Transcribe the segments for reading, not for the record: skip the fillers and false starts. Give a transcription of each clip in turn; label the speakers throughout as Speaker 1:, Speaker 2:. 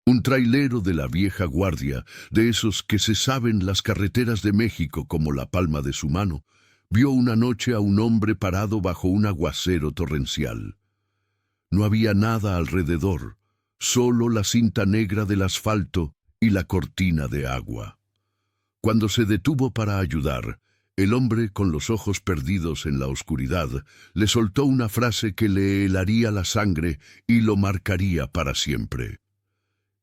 Speaker 1: Un trailero de la vieja guardia, de esos que se saben las carreteras de México como la palma de su mano, vio una noche a un hombre parado bajo un aguacero torrencial. No había nada alrededor, solo la cinta negra del asfalto y la cortina de agua. Cuando se detuvo para ayudar, el hombre, con los ojos perdidos en la oscuridad, le soltó una frase que le helaría la sangre y lo marcaría para siempre.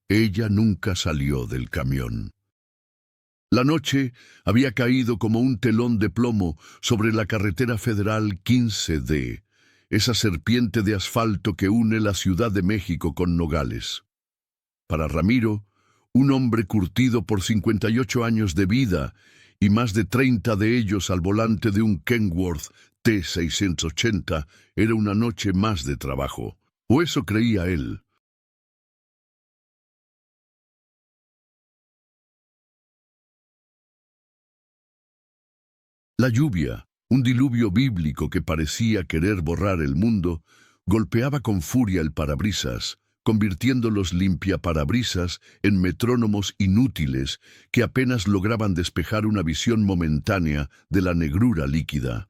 Speaker 1: Ella nunca salió del camión. La noche había caído como un telón de plomo sobre la carretera federal 15D, esa serpiente de asfalto que une la Ciudad de México con Nogales. Para Ramiro, un hombre curtido por 58 años de vida y más de 30 de ellos al volante de un Kenworth T680, era una noche más de trabajo. O eso creía él. La lluvia, un diluvio bíblico que parecía querer borrar el mundo, golpeaba con furia el parabrisas, convirtiendo los limpiaparabrisas en metrónomos inútiles que apenas lograban despejar una visión momentánea de la negrura líquida.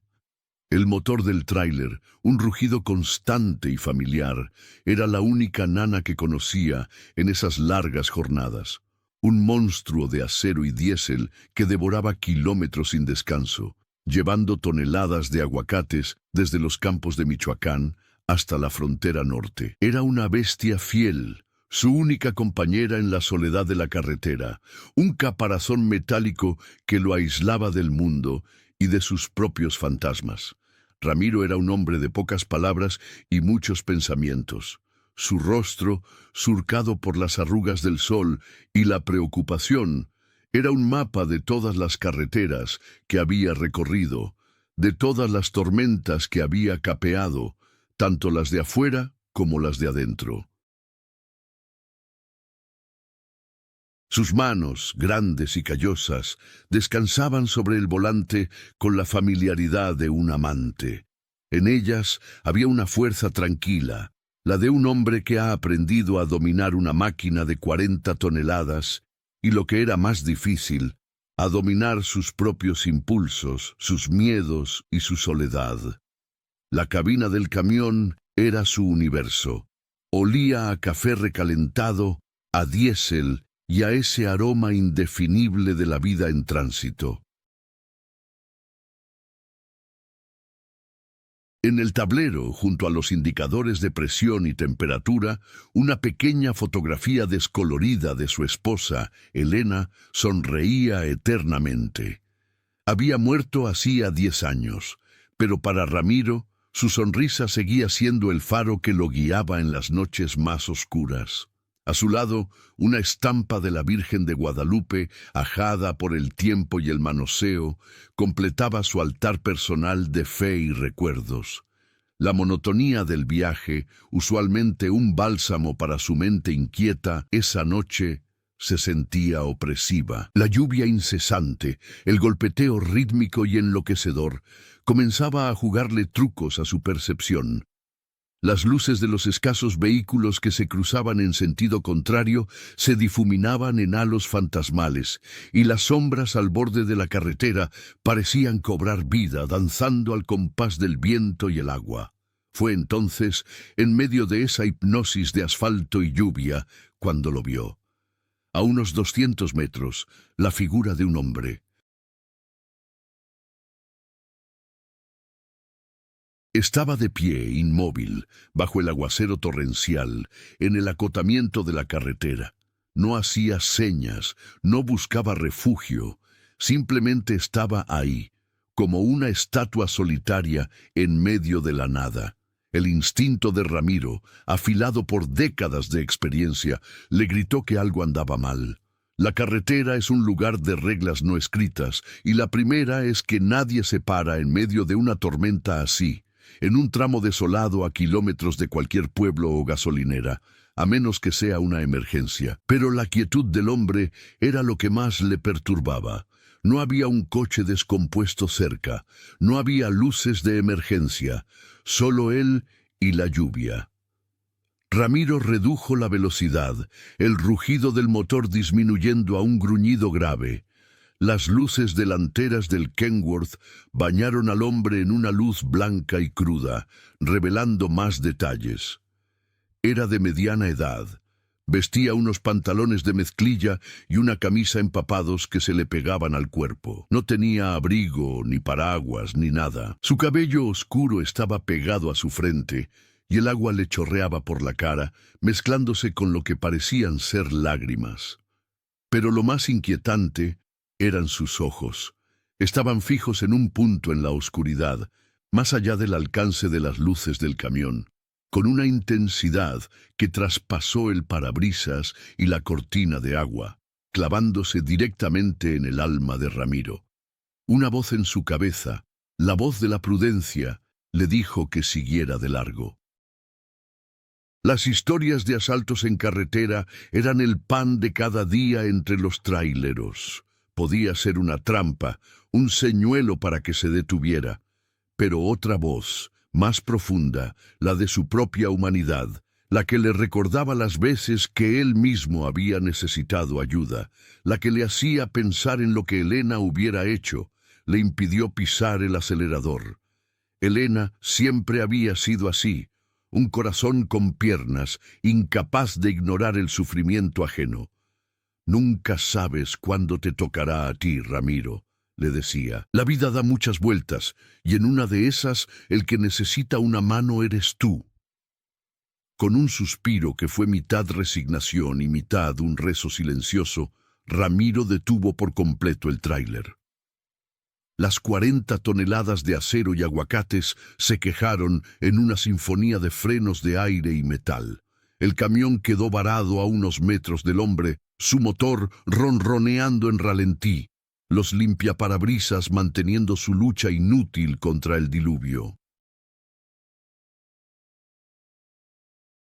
Speaker 1: El motor del tráiler, un rugido constante y familiar, era la única nana que conocía en esas largas jornadas. Un monstruo de acero y diésel que devoraba kilómetros sin descanso, llevando toneladas de aguacates desde los campos de Michoacán hasta la frontera norte. Era una bestia fiel, su única compañera en la soledad de la carretera, un caparazón metálico que lo aislaba del mundo y de sus propios fantasmas. Ramiro era un hombre de pocas palabras y muchos pensamientos. Su rostro, surcado por las arrugas del sol y la preocupación, era un mapa de todas las carreteras que había recorrido, de todas las tormentas que había capeado, tanto las de afuera como las de adentro. Sus manos, grandes y callosas, descansaban sobre el volante con la familiaridad de un amante. En ellas había una fuerza tranquila, la de un hombre que ha aprendido a dominar una máquina de 40 toneladas y, lo que era más difícil, a dominar sus propios impulsos, sus miedos y su soledad. La cabina del camión era su universo. Olía a café recalentado, a diésel y a ese aroma indefinible de la vida en tránsito. En el tablero, junto a los indicadores de presión y temperatura, una pequeña fotografía descolorida de su esposa, Elena, sonreía eternamente. Había muerto hacía 10 años, pero para Ramiro, su sonrisa seguía siendo el faro que lo guiaba en las noches más oscuras. A su lado, una estampa de la Virgen de Guadalupe, ajada por el tiempo y el manoseo, completaba su altar personal de fe y recuerdos. La monotonía del viaje, usualmente un bálsamo para su mente inquieta, esa noche se sentía opresiva. La lluvia incesante, el golpeteo rítmico y enloquecedor, comenzaba a jugarle trucos a su percepción. Las luces de los escasos vehículos que se cruzaban en sentido contrario se difuminaban en halos fantasmales, y las sombras al borde de la carretera parecían cobrar vida, danzando al compás del viento y el agua. Fue entonces, en medio de esa hipnosis de asfalto y lluvia, cuando lo vio. A unos 200 metros, la figura de un hombre. Estaba de pie, inmóvil, bajo el aguacero torrencial, en el acotamiento de la carretera. No hacía señas, no buscaba refugio, simplemente estaba ahí, como una estatua solitaria en medio de la nada. El instinto de Ramiro, afilado por décadas de experiencia, le gritó que algo andaba mal. La carretera es un lugar de reglas no escritas, y la primera es que nadie se para en medio de una tormenta así, en un tramo desolado a kilómetros de cualquier pueblo o gasolinera, a menos que sea una emergencia. Pero la quietud del hombre era lo que más le perturbaba. No había un coche descompuesto cerca, no había luces de emergencia, solo él y la lluvia. Ramiro redujo la velocidad, el rugido del motor disminuyendo a un gruñido grave. Las luces delanteras del Kenworth bañaron al hombre en una luz blanca y cruda, revelando más detalles. Era de mediana edad. Vestía unos pantalones de mezclilla y una camisa empapados que se le pegaban al cuerpo. No tenía abrigo, ni paraguas, ni nada. Su cabello oscuro estaba pegado a su frente, y el agua le chorreaba por la cara, mezclándose con lo que parecían ser lágrimas. Pero lo más inquietante eran sus ojos. Estaban fijos en un punto en la oscuridad, más allá del alcance de las luces del camión, con una intensidad que traspasó el parabrisas y la cortina de agua, clavándose directamente en el alma de Ramiro. Una voz en su cabeza, la voz de la prudencia, le dijo que siguiera de largo. Las historias de asaltos en carretera eran el pan de cada día entre los traileros. Podía ser una trampa, un señuelo para que se detuviera. Pero otra voz, más profunda, la de su propia humanidad, la que le recordaba las veces que él mismo había necesitado ayuda, la que le hacía pensar en lo que Elena hubiera hecho, le impidió pisar el acelerador. Elena siempre había sido así, un corazón con piernas, incapaz de ignorar el sufrimiento ajeno. «Nunca sabes cuándo te tocará a ti, Ramiro», le decía. «La vida da muchas vueltas, y en una de esas el que necesita una mano eres tú». Con un suspiro que fue mitad resignación y mitad un rezo silencioso, Ramiro detuvo por completo el tráiler. Las 40 toneladas de acero y aguacates se quejaron en una sinfonía de frenos de aire y metal. El camión quedó varado a unos metros del hombre, su motor ronroneando en ralentí, los limpiaparabrisas manteniendo su lucha inútil contra el diluvio.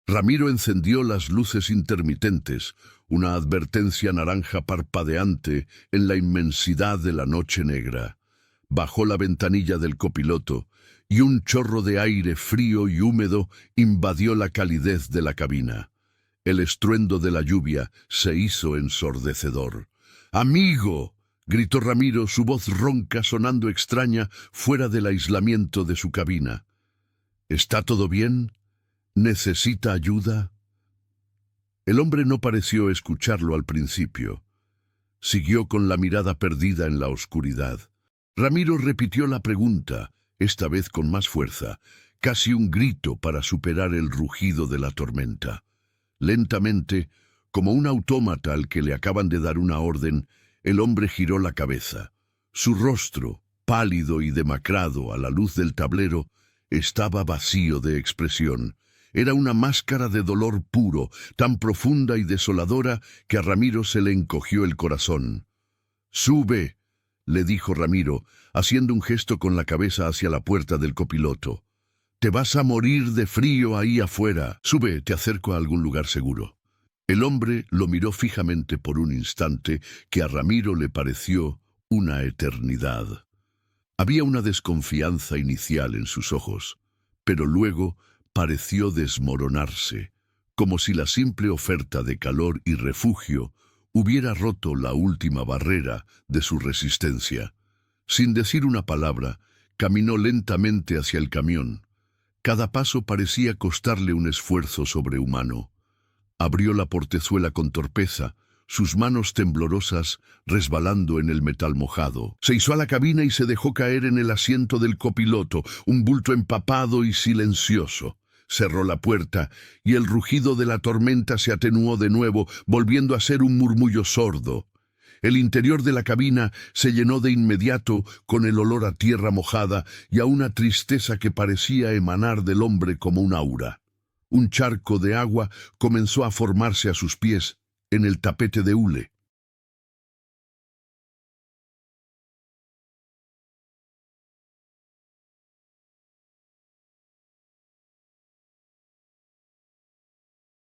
Speaker 1: Ramiro encendió las luces intermitentes, una advertencia naranja parpadeante en la inmensidad de la noche negra. Bajó la ventanilla del copiloto y un chorro de aire frío y húmedo invadió la calidez de la cabina. El estruendo de la lluvia se hizo ensordecedor. «¡Amigo!», gritó Ramiro, su voz ronca sonando extraña fuera del aislamiento de su cabina. «¿Está todo bien? ¿Necesita ayuda?». El hombre no pareció escucharlo al principio. Siguió con la mirada perdida en la oscuridad. Ramiro repitió la pregunta, esta vez con más fuerza, casi un grito para superar el rugido de la tormenta. Lentamente, como un autómata al que le acaban de dar una orden, el hombre giró la cabeza. Su rostro, pálido y demacrado a la luz del tablero, estaba vacío de expresión. Era una máscara de dolor puro, tan profunda y desoladora que a Ramiro se le encogió el corazón. «Sube», le dijo Ramiro, haciendo un gesto con la cabeza hacia la puerta del copiloto. «Te vas a morir de frío ahí afuera. Sube, te acerco a algún lugar seguro». El hombre lo miró fijamente por un instante que a Ramiro le pareció una eternidad. Había una desconfianza inicial en sus ojos, pero luego pareció desmoronarse, como si la simple oferta de calor y refugio hubiera roto la última barrera de su resistencia. Sin decir una palabra, caminó lentamente hacia el camión. Cada paso parecía costarle un esfuerzo sobrehumano. Abrió la portezuela con torpeza, sus manos temblorosas resbalando en el metal mojado. Se hizo a la cabina y se dejó caer en el asiento del copiloto, un bulto empapado y silencioso. Cerró la puerta y el rugido de la tormenta se atenuó de nuevo, volviendo a ser un murmullo sordo. El interior de la cabina se llenó de inmediato con el olor a tierra mojada y a una tristeza que parecía emanar del hombre como un aura. Un charco de agua comenzó a formarse a sus pies en el tapete de hule.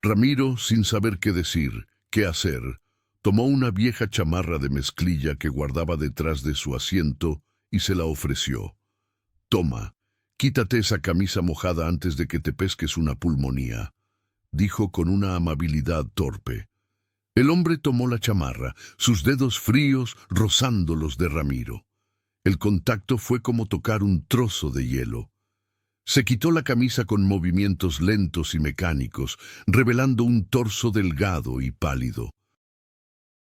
Speaker 1: Ramiro, sin saber qué decir, qué hacer, tomó una vieja chamarra de mezclilla que guardaba detrás de su asiento y se la ofreció. «Toma, quítate esa camisa mojada antes de que te pesques una pulmonía». dijo con una amabilidad torpe. El hombre tomó la chamarra, sus dedos fríos rozando los de Ramiro. El contacto fue como tocar un trozo de hielo. Se quitó la camisa con movimientos lentos y mecánicos, revelando un torso delgado y pálido.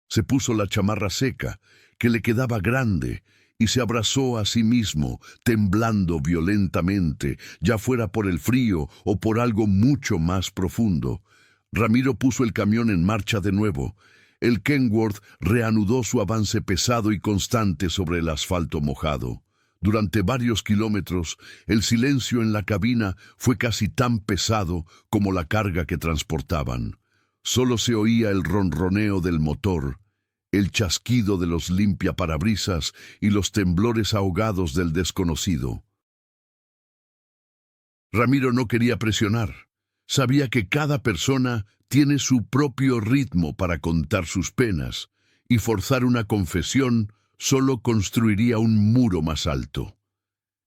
Speaker 1: Se puso la chamarra seca, que le quedaba grande, y se abrazó a sí mismo, temblando violentamente, ya fuera por el frío o por algo mucho más profundo. Ramiro puso el camión en marcha de nuevo. El Kenworth reanudó su avance pesado y constante sobre el asfalto mojado. Durante varios kilómetros, el silencio en la cabina fue casi tan pesado como la carga que transportaban. Solo se oía el ronroneo del motor, el chasquido de los limpiaparabrisas y los temblores ahogados del desconocido. Ramiro no quería presionar. Sabía que cada persona tiene su propio ritmo para contar sus penas, y forzar una confesión solo construiría un muro más alto.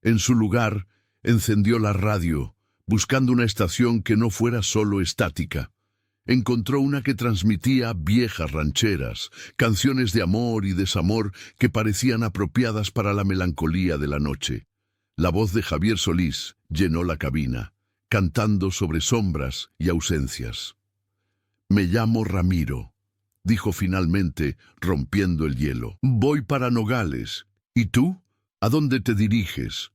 Speaker 1: En su lugar, encendió la radio, buscando una estación que no fuera solo estática. Encontró una que transmitía viejas rancheras, canciones de amor y desamor que parecían apropiadas para la melancolía de la noche. La voz de Javier Solís llenó la cabina, cantando sobre sombras y ausencias. «Me llamo Ramiro», dijo finalmente, rompiendo el hielo. «Voy para Nogales. ¿Y tú? ¿A dónde te diriges?»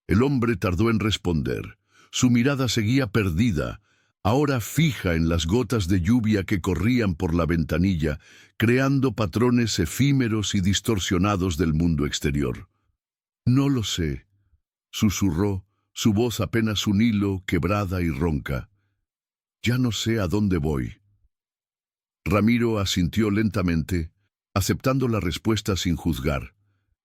Speaker 1: El hombre tardó en responder. Su mirada seguía perdida, ahora fija en las gotas de lluvia que corrían por la ventanilla, creando patrones efímeros y distorsionados del mundo exterior. «No lo sé», susurró, su voz apenas un hilo, quebrada y ronca. «Ya no sé a dónde voy». Ramiro asintió lentamente, aceptando la respuesta sin juzgar.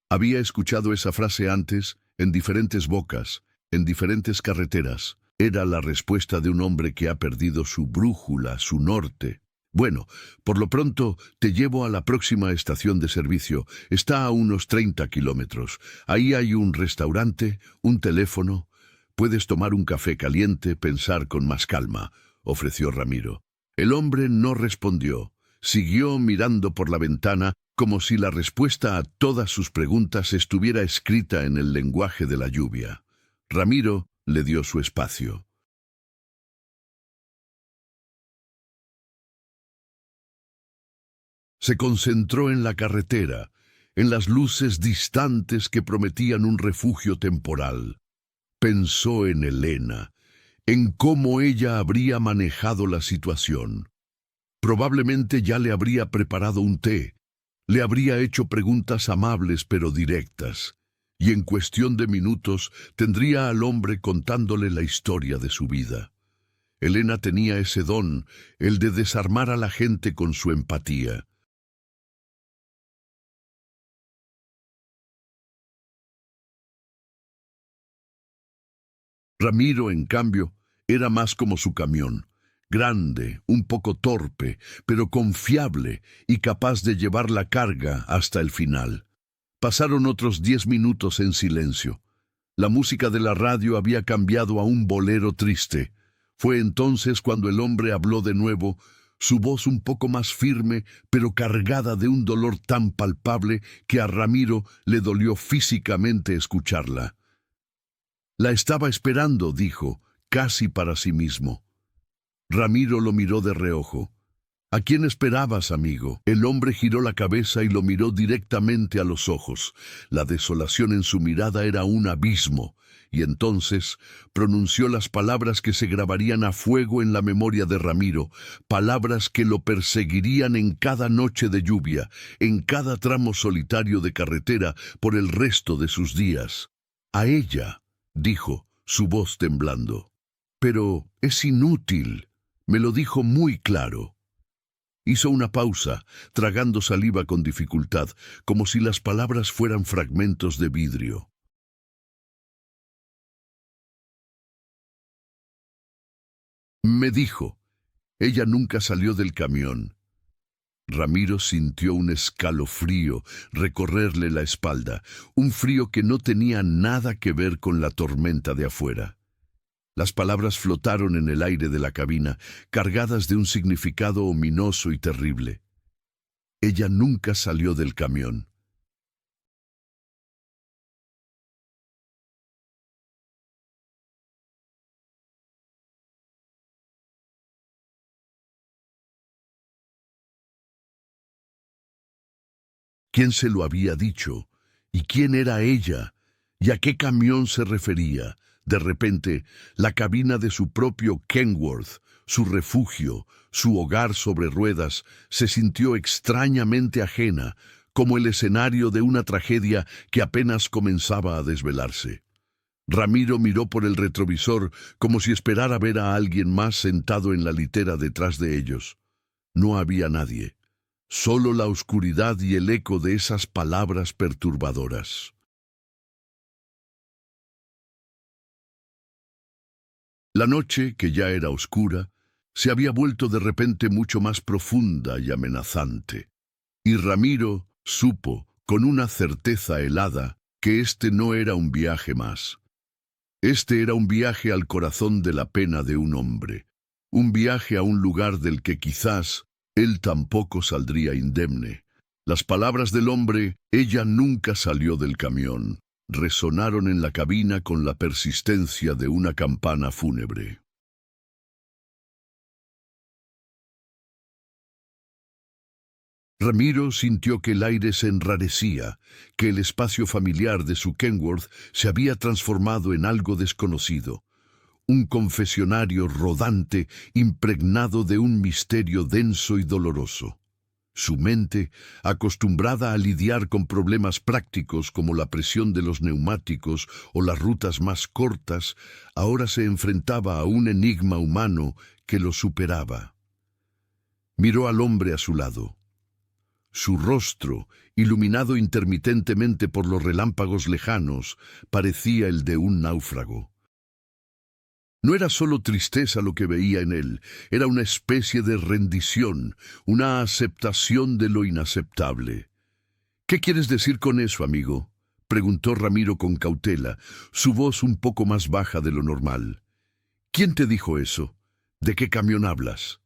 Speaker 1: Había escuchado esa frase antes, en diferentes bocas, en diferentes carreteras. Era la respuesta de un hombre que ha perdido su brújula, su norte. «Bueno, por lo pronto te llevo a la próxima estación de servicio. Está a unos 30 kilómetros. Ahí hay un restaurante, un teléfono. Puedes tomar un café caliente, pensar con más calma», ofreció Ramiro. El hombre no respondió. Siguió mirando por la ventana como si la respuesta a todas sus preguntas estuviera escrita en el lenguaje de la lluvia. Ramiro le dio su espacio. Se concentró en la carretera, en las luces distantes que prometían un refugio temporal. Pensó en Elena, en cómo ella habría manejado la situación. Probablemente ya le habría preparado un té, le habría hecho preguntas amables pero directas, y en cuestión de minutos tendría al hombre contándole la historia de su vida. Elena tenía ese don, el de desarmar a la gente con su empatía. Ramiro, en cambio, era más como su camión, grande, un poco torpe, pero confiable y capaz de llevar la carga hasta el final. Pasaron otros 10 minutos en silencio. La música de la radio había cambiado a un bolero triste. Fue entonces cuando el hombre habló de nuevo, su voz un poco más firme, pero cargada de un dolor tan palpable que a Ramiro le dolió físicamente escucharla. «La estaba esperando», dijo, casi para sí mismo. Ramiro lo miró de reojo. «¿A quién esperabas, amigo?». El hombre giró la cabeza y lo miró directamente a los ojos. La desolación en su mirada era un abismo, y entonces pronunció las palabras que se grabarían a fuego en la memoria de Ramiro, palabras que lo perseguirían en cada noche de lluvia, en cada tramo solitario de carretera por el resto de sus días. «A ella», dijo, su voz temblando. «Pero es inútil. Me lo dijo muy claro». Hizo una pausa, tragando saliva con dificultad, como si las palabras fueran fragmentos de vidrio. «Me dijo». Ella nunca salió del camión. Ramiro sintió un escalofrío recorrerle la espalda, un frío que no tenía nada que ver con la tormenta de afuera. Las palabras flotaron en el aire de la cabina, cargadas de un significado ominoso y terrible. Ella nunca salió del camión. ¿Quién se lo había dicho? ¿Y quién era ella? ¿Y a qué camión se refería? De repente, la cabina de su propio Kenworth, su refugio, su hogar sobre ruedas, se sintió extrañamente ajena, como el escenario de una tragedia que apenas comenzaba a desvelarse. Ramiro miró por el retrovisor como si esperara ver a alguien más sentado en la litera detrás de ellos. No había nadie. Solo la oscuridad y el eco de esas palabras perturbadoras. La noche, que ya era oscura, se había vuelto de repente mucho más profunda y amenazante. Y Ramiro supo, con una certeza helada, que este no era un viaje más. Este era un viaje al corazón de la pena de un hombre, un viaje a un lugar del que quizás él tampoco saldría indemne. Las palabras del hombre, ella nunca salió del camión, resonaron en la cabina con la persistencia de una campana fúnebre. Ramiro sintió que el aire se enrarecía, que el espacio familiar de su Kenworth se había transformado en algo desconocido. Un confesionario rodante impregnado de un misterio denso y doloroso. Su mente, acostumbrada a lidiar con problemas prácticos como la presión de los neumáticos o las rutas más cortas, ahora se enfrentaba a un enigma humano que lo superaba. Miró al hombre a su lado. Su rostro, iluminado intermitentemente por los relámpagos lejanos, parecía el de un náufrago. No era solo tristeza lo que veía en él, era una especie de rendición, una aceptación de lo inaceptable. ¿Qué quieres decir con eso, amigo?, preguntó Ramiro con cautela, su voz un poco más baja de lo normal. ¿Quién te dijo eso? ¿De qué camión hablas?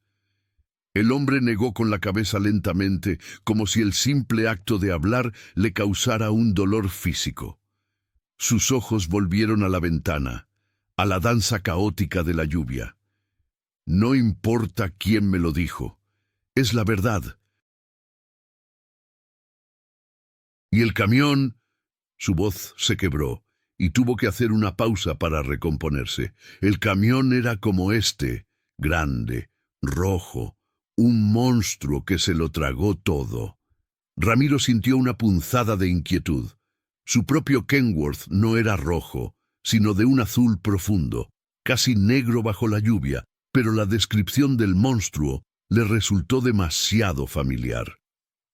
Speaker 1: El hombre negó con la cabeza lentamente, como si el simple acto de hablar le causara un dolor físico. Sus ojos volvieron a la ventana, a la danza caótica de la lluvia. No importa quién me lo dijo, es la verdad. Y el camión... Su voz se quebró, y tuvo que hacer una pausa para recomponerse. El camión era como este, grande, rojo, un monstruo que se lo tragó todo. Ramiro sintió una punzada de inquietud. Su propio Kenworth no era rojo, sino de un azul profundo, casi negro bajo la lluvia, pero la descripción del monstruo le resultó demasiado familiar.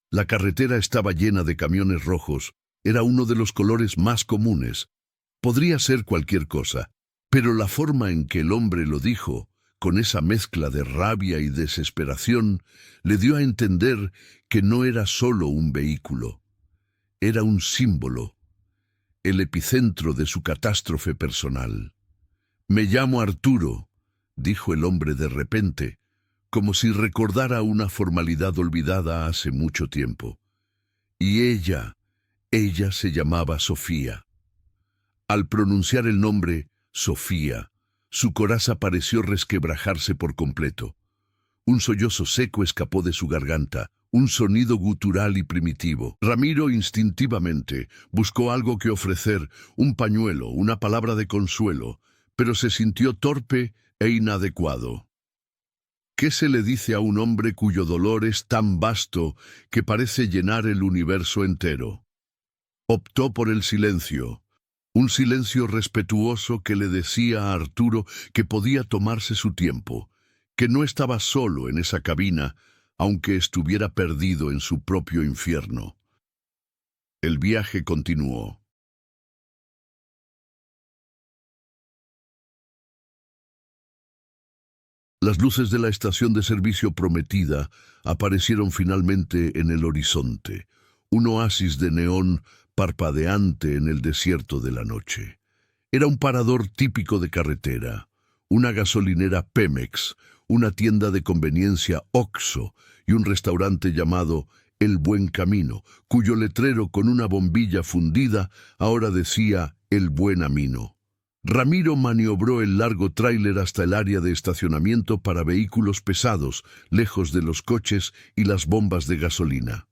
Speaker 1: La carretera estaba llena de camiones rojos, era uno de los colores más comunes. Podría ser cualquier cosa, pero la forma en que el hombre lo dijo, con esa mezcla de rabia y desesperación, le dio a entender que no era solo un vehículo, era un símbolo, el epicentro de su catástrofe personal. «Me llamo Arturo», dijo el hombre de repente, como si recordara una formalidad olvidada hace mucho tiempo. Y ella se llamaba Sofía. Al pronunciar el nombre, Sofía, su coraza pareció resquebrajarse por completo. Un sollozo seco escapó de su garganta, un sonido gutural y primitivo. Ramiro instintivamente buscó algo que ofrecer, un pañuelo, una palabra de consuelo, pero se sintió torpe e inadecuado. ¿Qué se le dice a un hombre cuyo dolor es tan vasto que parece llenar el universo entero? Optó por el silencio, un silencio respetuoso que le decía a Arturo que podía tomarse su tiempo, que no estaba solo en esa cabina, aunque estuviera perdido en su propio infierno. El viaje continuó. Las luces de la estación de servicio prometida aparecieron finalmente en el horizonte, un oasis de neón parpadeante en el desierto de la noche. Era un parador típico de carretera, una gasolinera Pemex, una tienda de conveniencia Oxxo y un restaurante llamado El Buen Camino, cuyo letrero con una bombilla fundida ahora decía El Buen Amino. Ramiro maniobró el largo tráiler hasta el área de estacionamiento para vehículos pesados, lejos de los coches y las bombas de gasolina.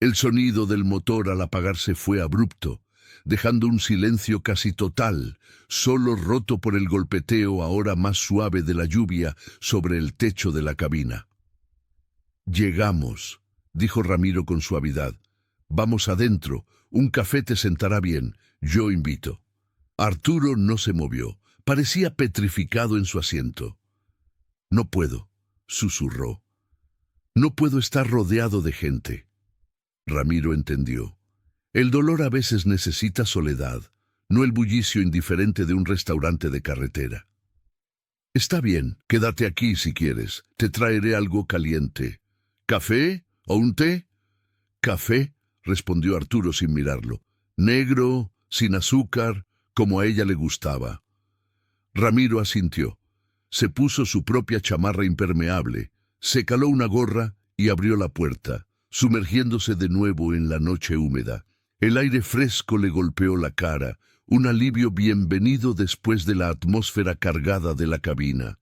Speaker 1: El sonido del motor al apagarse fue abrupto, dejando un silencio casi total, solo roto por el golpeteo ahora más suave de la lluvia sobre el techo de la cabina. «Llegamos», dijo Ramiro con suavidad. «Vamos adentro, un café te sentará bien, yo invito». Arturo no se movió, parecía petrificado en su asiento. «No puedo», susurró. «No puedo estar rodeado de gente». Ramiro entendió. El dolor a veces necesita soledad, no el bullicio indiferente de un restaurante de carretera. «Está bien, quédate aquí si quieres, te traeré algo caliente. ¿Café o un té?» «Café», respondió Arturo sin mirarlo. «Negro, sin azúcar, como a ella le gustaba». Ramiro asintió. Se puso su propia chamarra impermeable, se caló una gorra y abrió la puerta, sumergiéndose de nuevo en la noche húmeda. El aire fresco le golpeó la cara, un alivio bienvenido después de la atmósfera cargada de la cabina.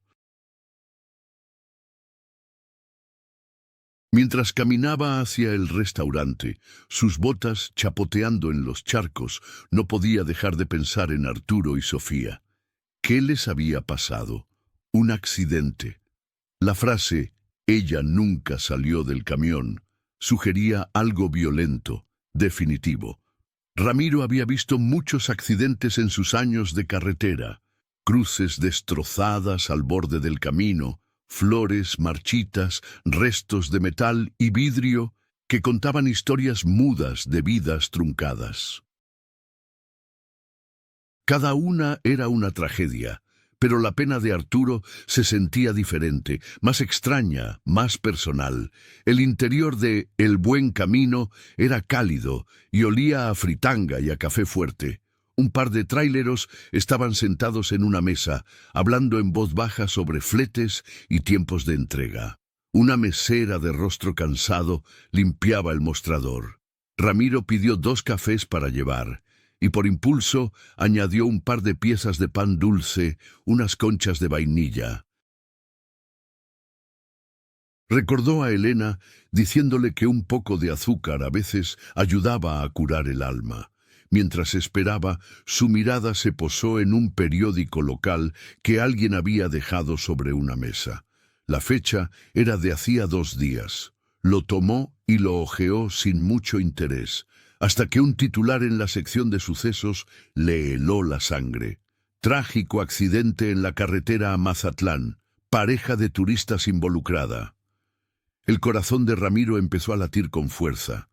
Speaker 1: Mientras caminaba hacia el restaurante, sus botas chapoteando en los charcos, no podía dejar de pensar en Arturo y Sofía. ¿Qué les había pasado? Un accidente. La frase «ella nunca salió del camión» sugería algo violento, definitivo. Ramiro había visto muchos accidentes en sus años de carretera, cruces destrozadas al borde del camino, flores marchitas, restos de metal y vidrio que contaban historias mudas de vidas truncadas. Cada una era una tragedia, pero la pena de Arturo se sentía diferente, más extraña, más personal. El interior de El Buen Camino era cálido y olía a fritanga y a café fuerte. Un par de tráileros estaban sentados en una mesa, hablando en voz baja sobre fletes y tiempos de entrega. Una mesera de rostro cansado limpiaba el mostrador. Ramiro pidió 2 cafés para llevar, y por impulso añadió un par de piezas de pan dulce, unas conchas de vainilla. Recordó a Elena diciéndole que un poco de azúcar a veces ayudaba a curar el alma. Mientras esperaba, su mirada se posó en un periódico local que alguien había dejado sobre una mesa. La fecha era de hacía 2 días. Lo tomó y lo hojeó sin mucho interés, hasta que un titular en la sección de sucesos le heló la sangre. Trágico accidente en la carretera a Mazatlán. Pareja de turistas involucrada. El corazón de Ramiro empezó a latir con fuerza.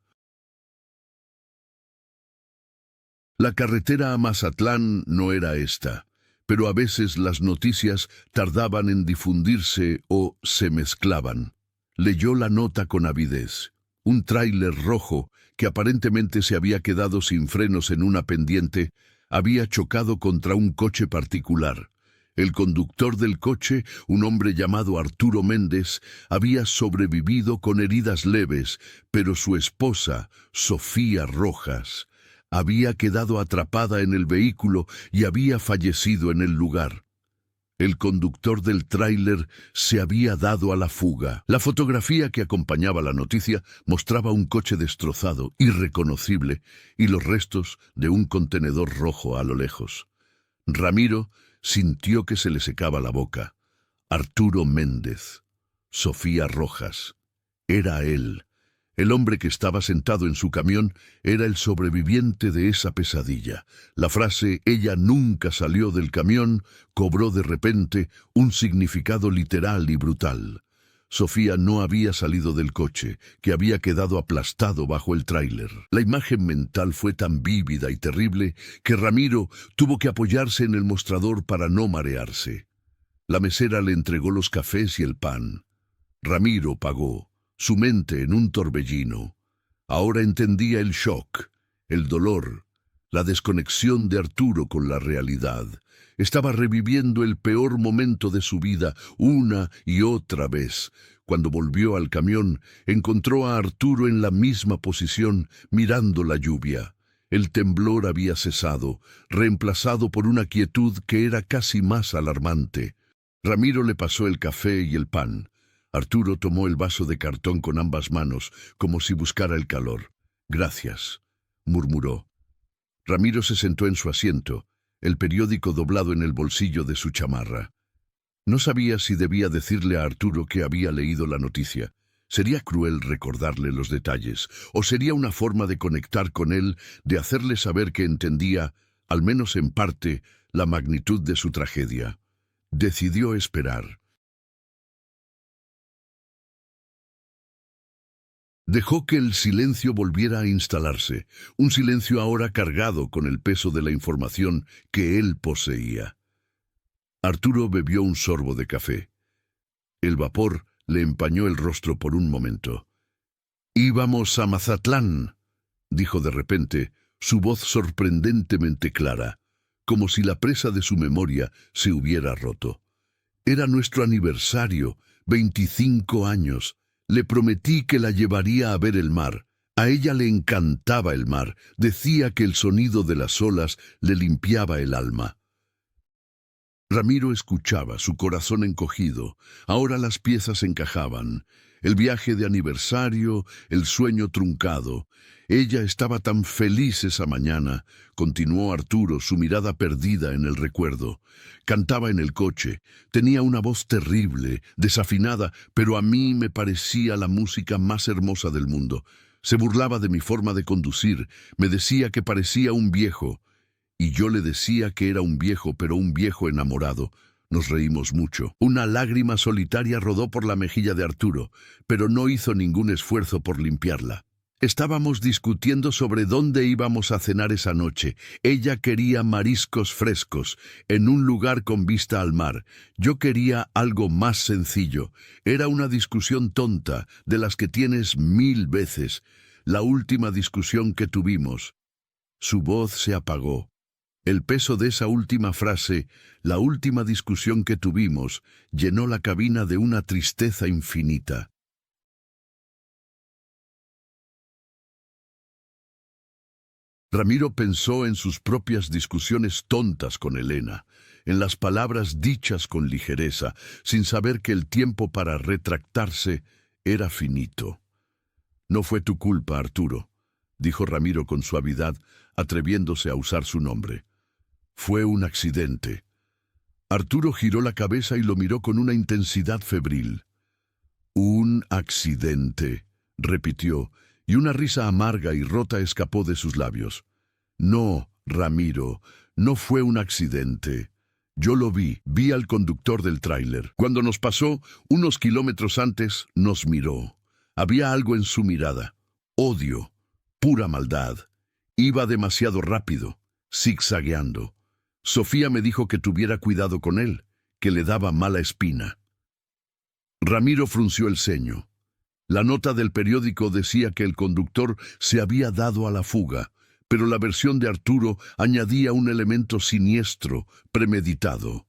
Speaker 1: La carretera a Mazatlán no era esta, pero a veces las noticias tardaban en difundirse o se mezclaban. Leyó la nota con avidez. Un tráiler rojo, que aparentemente se había quedado sin frenos en una pendiente, había chocado contra un coche particular. El conductor del coche, un hombre llamado Arturo Méndez, había sobrevivido con heridas leves, pero su esposa, Sofía Rojas, había quedado atrapada en el vehículo y había fallecido en el lugar. El conductor del tráiler se había dado a la fuga. La fotografía que acompañaba la noticia mostraba un coche destrozado, irreconocible, y los restos de un contenedor rojo a lo lejos. Ramiro sintió que se le secaba la boca. Arturo Méndez. Sofía Rojas. Era él. El hombre que estaba sentado en su camión era el sobreviviente de esa pesadilla. La frase «ella nunca salió del camión» cobró de repente un significado literal y brutal. Sofía no había salido del coche, que había quedado aplastado bajo el tráiler. La imagen mental fue tan vívida y terrible que Ramiro tuvo que apoyarse en el mostrador para no marearse. La mesera le entregó los cafés y el pan. Ramiro pagó, su mente en un torbellino. Ahora entendía el shock, el dolor, La desconexión de Arturo con la realidad. Estaba reviviendo el peor momento de su vida una y otra vez. Cuando volvió al camión, encontró a Arturo en la misma posición, mirando la lluvia. El temblor había cesado, reemplazado por una quietud que era casi más alarmante. Ramiro le pasó el café y el pan. Arturo tomó el vaso de cartón con ambas manos, como si buscara el calor. «Gracias», murmuró. Ramiro se sentó en su asiento, el periódico doblado en el bolsillo de su chamarra. No sabía si debía decirle a Arturo que había leído la noticia. Sería cruel recordarle los detalles, o sería una forma de conectar con él, de hacerle saber que entendía, al menos en parte, la magnitud de su tragedia. Decidió esperar. Dejó que el silencio volviera a instalarse, un silencio ahora cargado con el peso de la información que él poseía. Arturo bebió un sorbo de café. El vapor le empañó el rostro por un momento. «Íbamos a Mazatlán», dijo de repente, su voz sorprendentemente clara, como si la presa de su memoria se hubiera roto. «Era nuestro aniversario, 25 años. Le prometí que la llevaría a ver el mar. A ella le encantaba el mar. Decía que el sonido de las olas le limpiaba el alma». Ramiro escuchaba, su corazón encogido. Ahora las piezas encajaban. El viaje de aniversario, el sueño truncado. Ella estaba tan feliz esa mañana, continuó Arturo, su mirada perdida en el recuerdo. Cantaba en el coche, tenía una voz terrible, desafinada, pero a mí me parecía la música más hermosa del mundo. Se burlaba de mi forma de conducir, me decía que parecía un viejo. Y yo le decía que era un viejo, pero un viejo enamorado. Nos reímos mucho. Una lágrima solitaria rodó por la mejilla de Arturo, pero no hizo ningún esfuerzo por limpiarla. Estábamos discutiendo sobre dónde íbamos a cenar esa noche. Ella quería mariscos frescos, en un lugar con vista al mar. Yo quería algo más sencillo. Era una discusión tonta, de las que tienes 1000 veces. La última discusión que tuvimos. Su voz se apagó. El peso de esa última frase, la última discusión que tuvimos, llenó la cabina de una tristeza infinita. Ramiro pensó en sus propias discusiones tontas con Elena, en las palabras dichas con ligereza, sin saber que el tiempo para retractarse era finito. «No fue tu culpa, Arturo», dijo Ramiro con suavidad, atreviéndose a usar su nombre. «Fue un accidente». Arturo giró la cabeza y lo miró con una intensidad febril. «Un accidente», repitió, y una risa amarga y rota escapó de sus labios. «No, Ramiro, no fue un accidente. Yo lo vi al conductor del tráiler. Cuando nos pasó, unos kilómetros antes, nos miró. Había algo en su mirada. Odio, pura maldad. Iba demasiado rápido, zigzagueando. Sofía me dijo que tuviera cuidado con él, que le daba mala espina». Ramiro frunció el ceño. La nota del periódico decía que el conductor se había dado a la fuga, pero la versión de Arturo añadía un elemento siniestro, premeditado.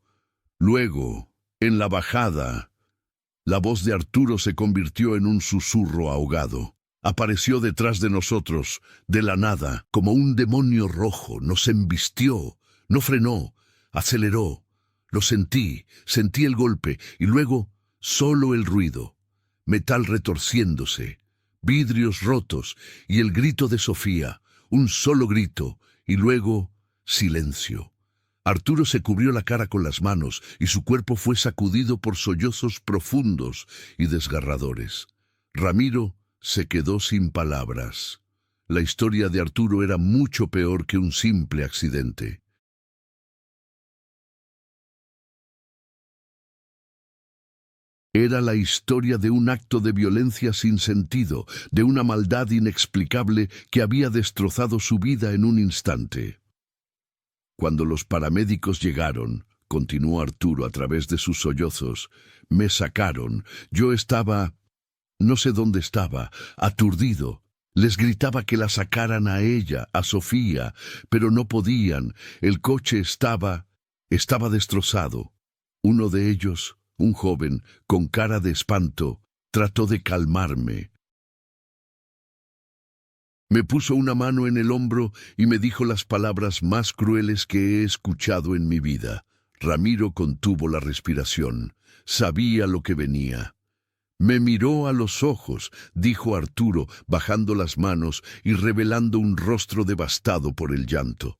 Speaker 1: Luego, en la bajada, la voz de Arturo se convirtió en un susurro ahogado. Apareció detrás de nosotros, de la nada, como un demonio rojo, nos embistió, no frenó, aceleró. Lo sentí el golpe, y luego solo el ruido. Metal retorciéndose, vidrios rotos y el grito de Sofía, un solo grito, y luego silencio. Arturo se cubrió la cara con las manos y su cuerpo fue sacudido por sollozos profundos y desgarradores. Ramiro se quedó sin palabras. La historia de Arturo era mucho peor que un simple accidente. Era la historia de un acto de violencia sin sentido, de una maldad inexplicable que había destrozado su vida en un instante. Cuando los paramédicos llegaron, continuó Arturo a través de sus sollozos, me sacaron. Yo estaba, no sé dónde estaba, aturdido. Les gritaba que la sacaran a ella, a Sofía, pero no podían. El coche estaba destrozado. Uno de ellos, un joven, con cara de espanto, trató de calmarme. Me puso una mano en el hombro y me dijo las palabras más crueles que he escuchado en mi vida. Ramiro contuvo la respiración. Sabía lo que venía. Me miró a los ojos, dijo Arturo, bajando las manos y revelando un rostro devastado por el llanto.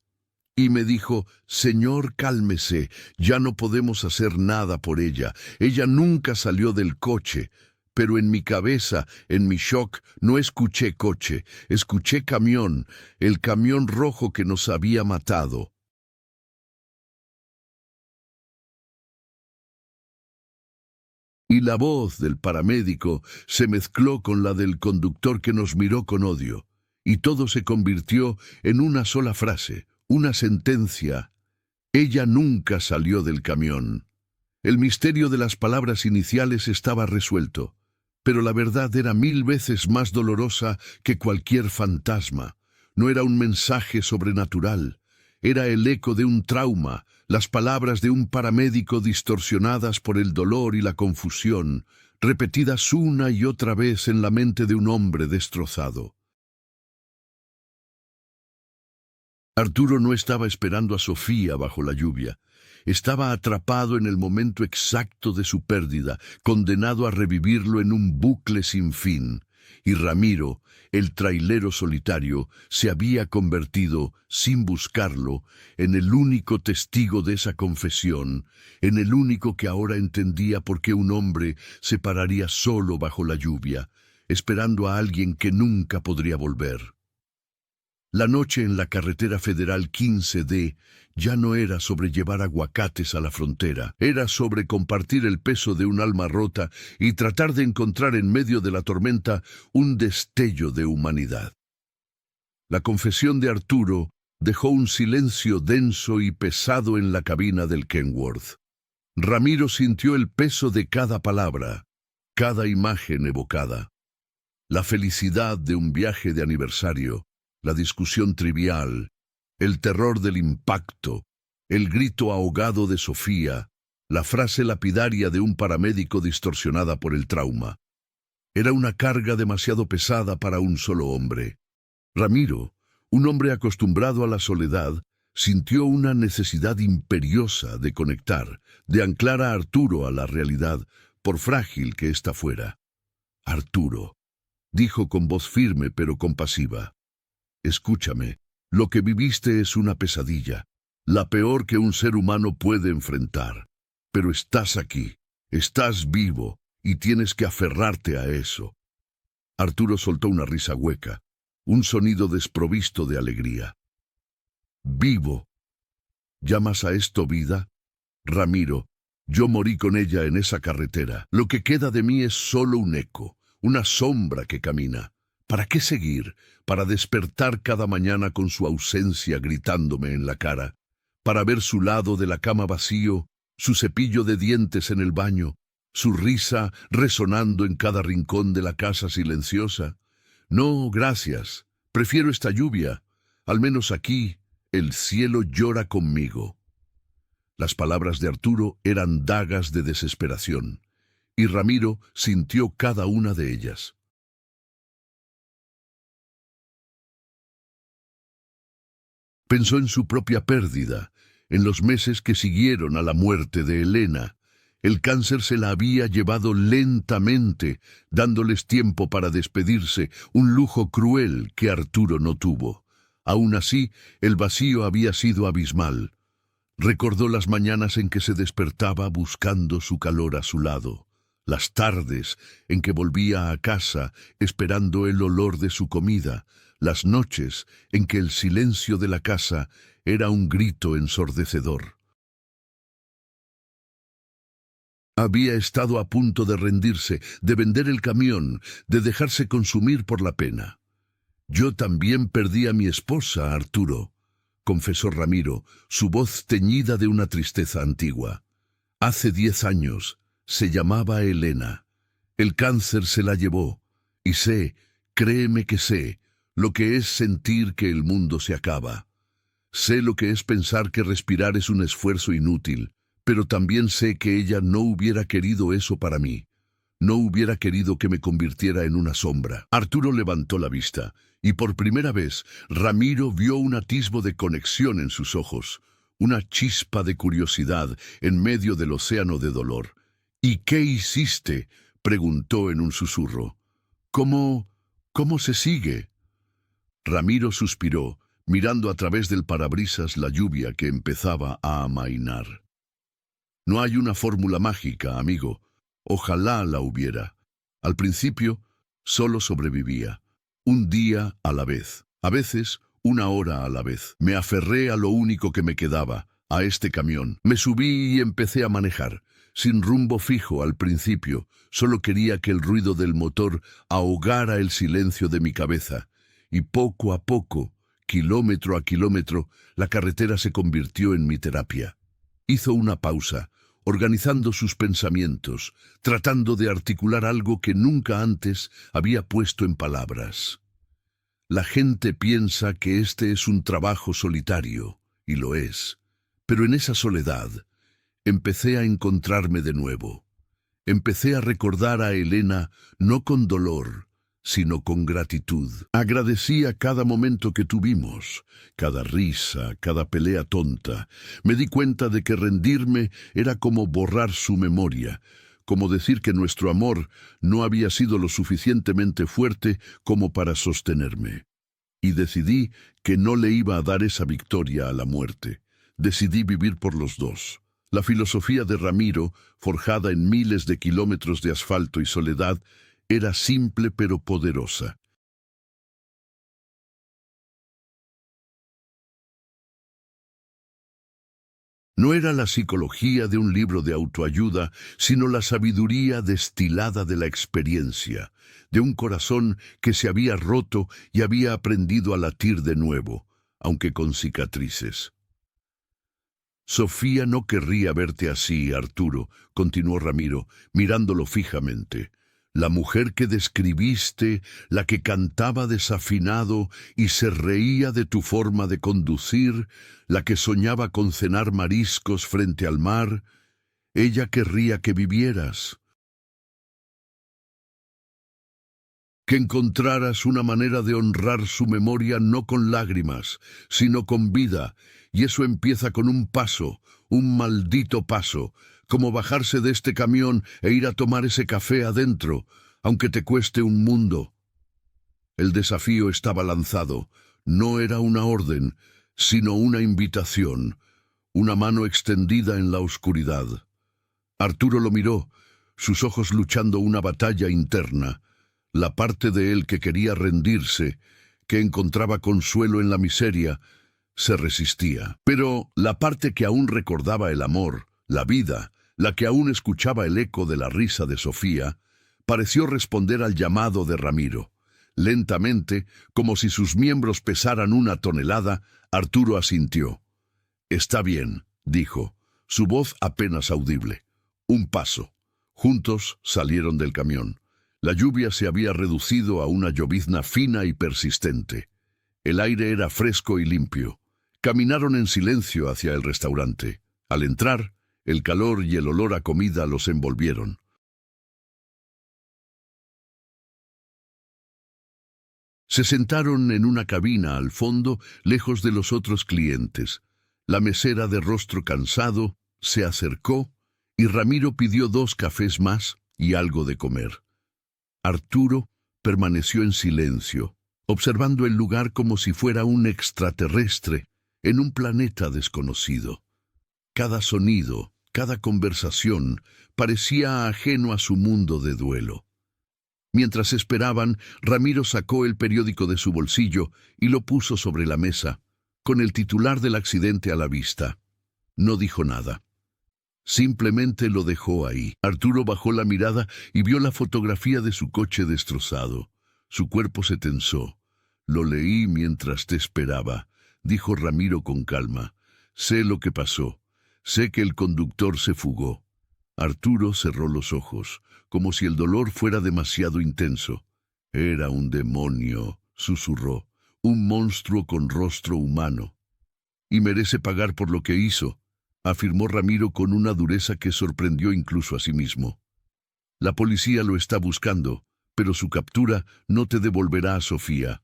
Speaker 1: Y me dijo: «Señor, cálmese, ya no podemos hacer nada por ella. Ella nunca salió del coche». Pero en mi cabeza, en mi shock, no escuché coche, escuché camión, el camión rojo que nos había matado. Y la voz del paramédico se mezcló con la del conductor que nos miró con odio, y todo se convirtió en una sola frase, una sentencia: «Ella nunca salió del camión». El misterio de las palabras iniciales estaba resuelto, pero la verdad era 1000 veces más dolorosa que cualquier fantasma. No era un mensaje sobrenatural, era el eco de un trauma, las palabras de un paramédico distorsionadas por el dolor y la confusión, repetidas una y otra vez en la mente de un hombre destrozado. Arturo no estaba esperando a Sofía bajo la lluvia. Estaba atrapado en el momento exacto de su pérdida, condenado a revivirlo en un bucle sin fin. Y Ramiro, el trailero solitario, se había convertido, sin buscarlo, en el único testigo de esa confesión, en el único que ahora entendía por qué un hombre se pararía solo bajo la lluvia, esperando a alguien que nunca podría volver. La noche en la carretera federal 15D ya no era sobre llevar aguacates a la frontera, era sobre compartir el peso de un alma rota y tratar de encontrar en medio de la tormenta un destello de humanidad. La confesión de Arturo dejó un silencio denso y pesado en la cabina del Kenworth. Ramiro sintió el peso de cada palabra, cada imagen evocada. La felicidad de un viaje de aniversario, la discusión trivial, el terror del impacto, el grito ahogado de Sofía, la frase lapidaria de un paramédico distorsionada por el trauma. Era una carga demasiado pesada para un solo hombre. Ramiro, un hombre acostumbrado a la soledad, sintió una necesidad imperiosa de conectar, de anclar a Arturo a la realidad, por frágil que ésta fuera. «Arturo», dijo con voz firme pero compasiva, «escúchame, lo que viviste es una pesadilla, la peor que un ser humano puede enfrentar. Pero estás aquí, estás vivo, y tienes que aferrarte a eso». Arturo soltó una risa hueca, un sonido desprovisto de alegría. «¿Vivo? ¿Llamas a esto vida? Ramiro, yo morí con ella en esa carretera. Lo que queda de mí es solo un eco, una sombra que camina. ¿Para qué seguir? Para despertar cada mañana con su ausencia gritándome en la cara, para ver su lado de la cama vacío, su cepillo de dientes en el baño, su risa resonando en cada rincón de la casa silenciosa. No, gracias. Prefiero esta lluvia. Al menos aquí, el cielo llora conmigo». Las palabras de Arturo eran dagas de desesperación, y Ramiro sintió cada una de ellas. Pensó en su propia pérdida, en los meses que siguieron a la muerte de Elena. El cáncer se la había llevado lentamente, dándoles tiempo para despedirse, un lujo cruel que Arturo no tuvo. Aún así, el vacío había sido abismal. Recordó las mañanas en que se despertaba buscando su calor a su lado, las tardes en que volvía a casa esperando el olor de su comida, las noches en que el silencio de la casa era un grito ensordecedor. Había estado a punto de rendirse, de vender el camión, de dejarse consumir por la pena. «Yo también perdí a mi esposa, Arturo», confesó Ramiro, su voz teñida de una tristeza antigua. «Hace 10 años, se llamaba Elena. El cáncer se la llevó, y sé, créeme que sé, lo que es sentir que el mundo se acaba. Sé lo que es pensar que respirar es un esfuerzo inútil, pero también sé que ella no hubiera querido eso para mí. No hubiera querido que me convirtiera en una sombra. Arturo levantó la vista, y por primera vez Ramiro vio un atisbo de conexión en sus ojos, una chispa de curiosidad en medio del océano de dolor. «¿Y qué hiciste?», preguntó en un susurro. ¿Cómo se sigue?» Ramiro suspiró, mirando a través del parabrisas la lluvia que empezaba a amainar. «No hay una fórmula mágica, amigo. Ojalá la hubiera. Al principio, solo sobrevivía. Un día a la vez. A veces, una hora a la vez. Me aferré a lo único que me quedaba, a este camión. Me subí y empecé a manejar. Sin rumbo fijo al principio, solo quería que el ruido del motor ahogara el silencio de mi cabeza. Y poco a poco, kilómetro a kilómetro, la carretera se convirtió en mi terapia. Hizo una pausa, organizando sus pensamientos, tratando de articular algo que nunca antes había puesto en palabras. La gente piensa que este es un trabajo solitario, y lo es. Pero en esa soledad, empecé a encontrarme de nuevo. Empecé a recordar a Elena no con dolor, sino con gratitud. Agradecía cada momento que tuvimos, cada risa, cada pelea tonta. Me di cuenta de que rendirme era como borrar su memoria, como decir que nuestro amor no había sido lo suficientemente fuerte como para sostenerme. Y decidí que no le iba a dar esa victoria a la muerte. Decidí vivir por los dos. La filosofía de Ramiro, forjada en miles de kilómetros de asfalto y soledad, era simple pero poderosa. No era la psicología de un libro de autoayuda, sino la sabiduría destilada de la experiencia, de un corazón que se había roto y había aprendido a latir de nuevo, aunque con cicatrices. «Sofía no querría verte así, Arturo», continuó Ramiro, mirándolo fijamente. «La mujer que describiste, la que cantaba desafinado y se reía de tu forma de conducir, la que soñaba con cenar mariscos frente al mar, ella querría que vivieras. Que encontraras una manera de honrar su memoria no con lágrimas, sino con vida, y eso empieza con un paso, un maldito paso, como bajarse de este camión e ir a tomar ese café adentro, aunque te cueste un mundo». El desafío estaba lanzado. No era una orden, sino una invitación, una mano extendida en la oscuridad. Arturo lo miró, sus ojos luchando una batalla interna. La parte de él que quería rendirse, que encontraba consuelo en la miseria, se resistía. Pero la parte que aún recordaba el amor, la vida, la que aún escuchaba el eco de la risa de Sofía, pareció responder al llamado de Ramiro. Lentamente, como si sus miembros pesaran 1 tonelada, Arturo asintió. «Está bien», dijo, su voz apenas audible. Un paso. Juntos salieron del camión. La lluvia se había reducido a una llovizna fina y persistente. El aire era fresco y limpio. Caminaron en silencio hacia el restaurante. Al entrar, el calor y el olor a comida los envolvieron. Se sentaron en una cabina al fondo, lejos de los otros clientes. La mesera, de rostro cansado, se acercó y Ramiro pidió 2 cafés más y algo de comer. Arturo permaneció en silencio, observando el lugar como si fuera un extraterrestre en un planeta desconocido. Cada sonido, cada conversación parecía ajeno a su mundo de duelo. Mientras esperaban, Ramiro sacó el periódico de su bolsillo y lo puso sobre la mesa, con el titular del accidente a la vista. No dijo nada. Simplemente lo dejó ahí. Arturo bajó la mirada y vio la fotografía de su coche destrozado. Su cuerpo se tensó. «Lo leí mientras te esperaba», dijo Ramiro con calma. «Sé lo que pasó. Sé que el conductor se fugó». Arturo cerró los ojos, como si el dolor fuera demasiado intenso. «Era un demonio», susurró. un monstruo con rostro humano. Y merece pagar por lo que hizo, afirmó Ramiro con una dureza que sorprendió incluso a sí mismo. La policía lo está buscando, pero su captura no te devolverá a Sofía.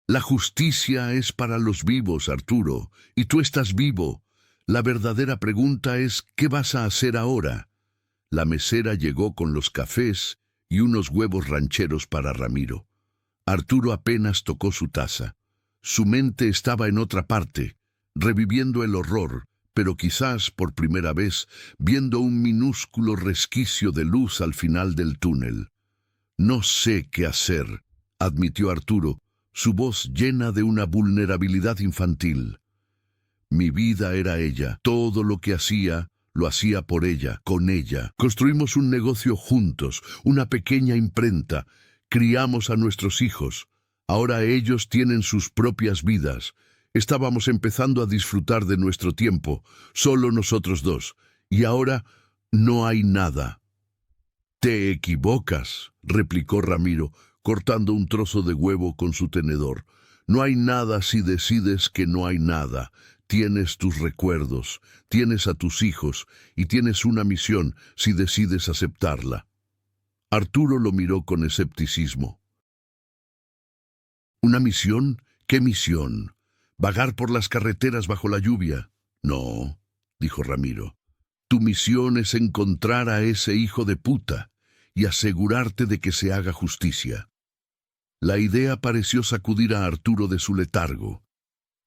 Speaker 1: La justicia es para los vivos, Arturo, y tú estás vivo. La verdadera pregunta es, ¿qué vas a hacer ahora? La mesera llegó con los cafés y unos huevos rancheros para Ramiro. Arturo apenas tocó su taza. Su mente estaba en otra parte, reviviendo el horror, pero quizás por primera vez viendo un minúsculo resquicio de luz al final del túnel. No sé qué hacer, admitió Arturo, su voz llena de una vulnerabilidad infantil. Mi vida era ella, todo lo que hacía, lo hacía por ella, con ella. Construimos un negocio juntos, una pequeña imprenta, criamos a nuestros hijos. Ahora ellos tienen sus propias vidas. Estábamos empezando a disfrutar de nuestro tiempo, solo nosotros dos, y ahora no hay nada. Te equivocas, replicó Ramiro, cortando un trozo de huevo con su tenedor. No hay nada si decides que no hay nada. Tienes tus recuerdos, tienes a tus hijos y tienes una misión si decides aceptarla. Arturo lo miró con escepticismo. ¿Una misión? ¿Qué misión? ¿Vagar por las carreteras bajo la lluvia? No, dijo Ramiro. Tu misión es encontrar a ese hijo de puta y asegurarte de que se haga justicia. La idea pareció sacudir a Arturo de su letargo.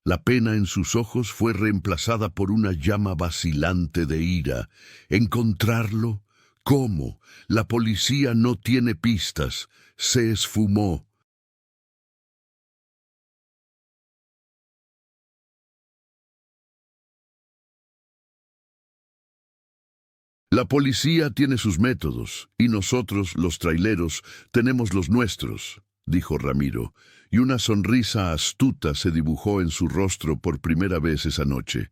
Speaker 1: La pena en sus ojos fue reemplazada por una llama vacilante de ira. ¿Encontrarlo? ¿Cómo? La policía no tiene pistas. Se esfumó. La policía tiene sus métodos, y nosotros, los traileros, tenemos los nuestros, dijo Ramiro, y una sonrisa astuta se dibujó en su rostro por primera vez esa noche.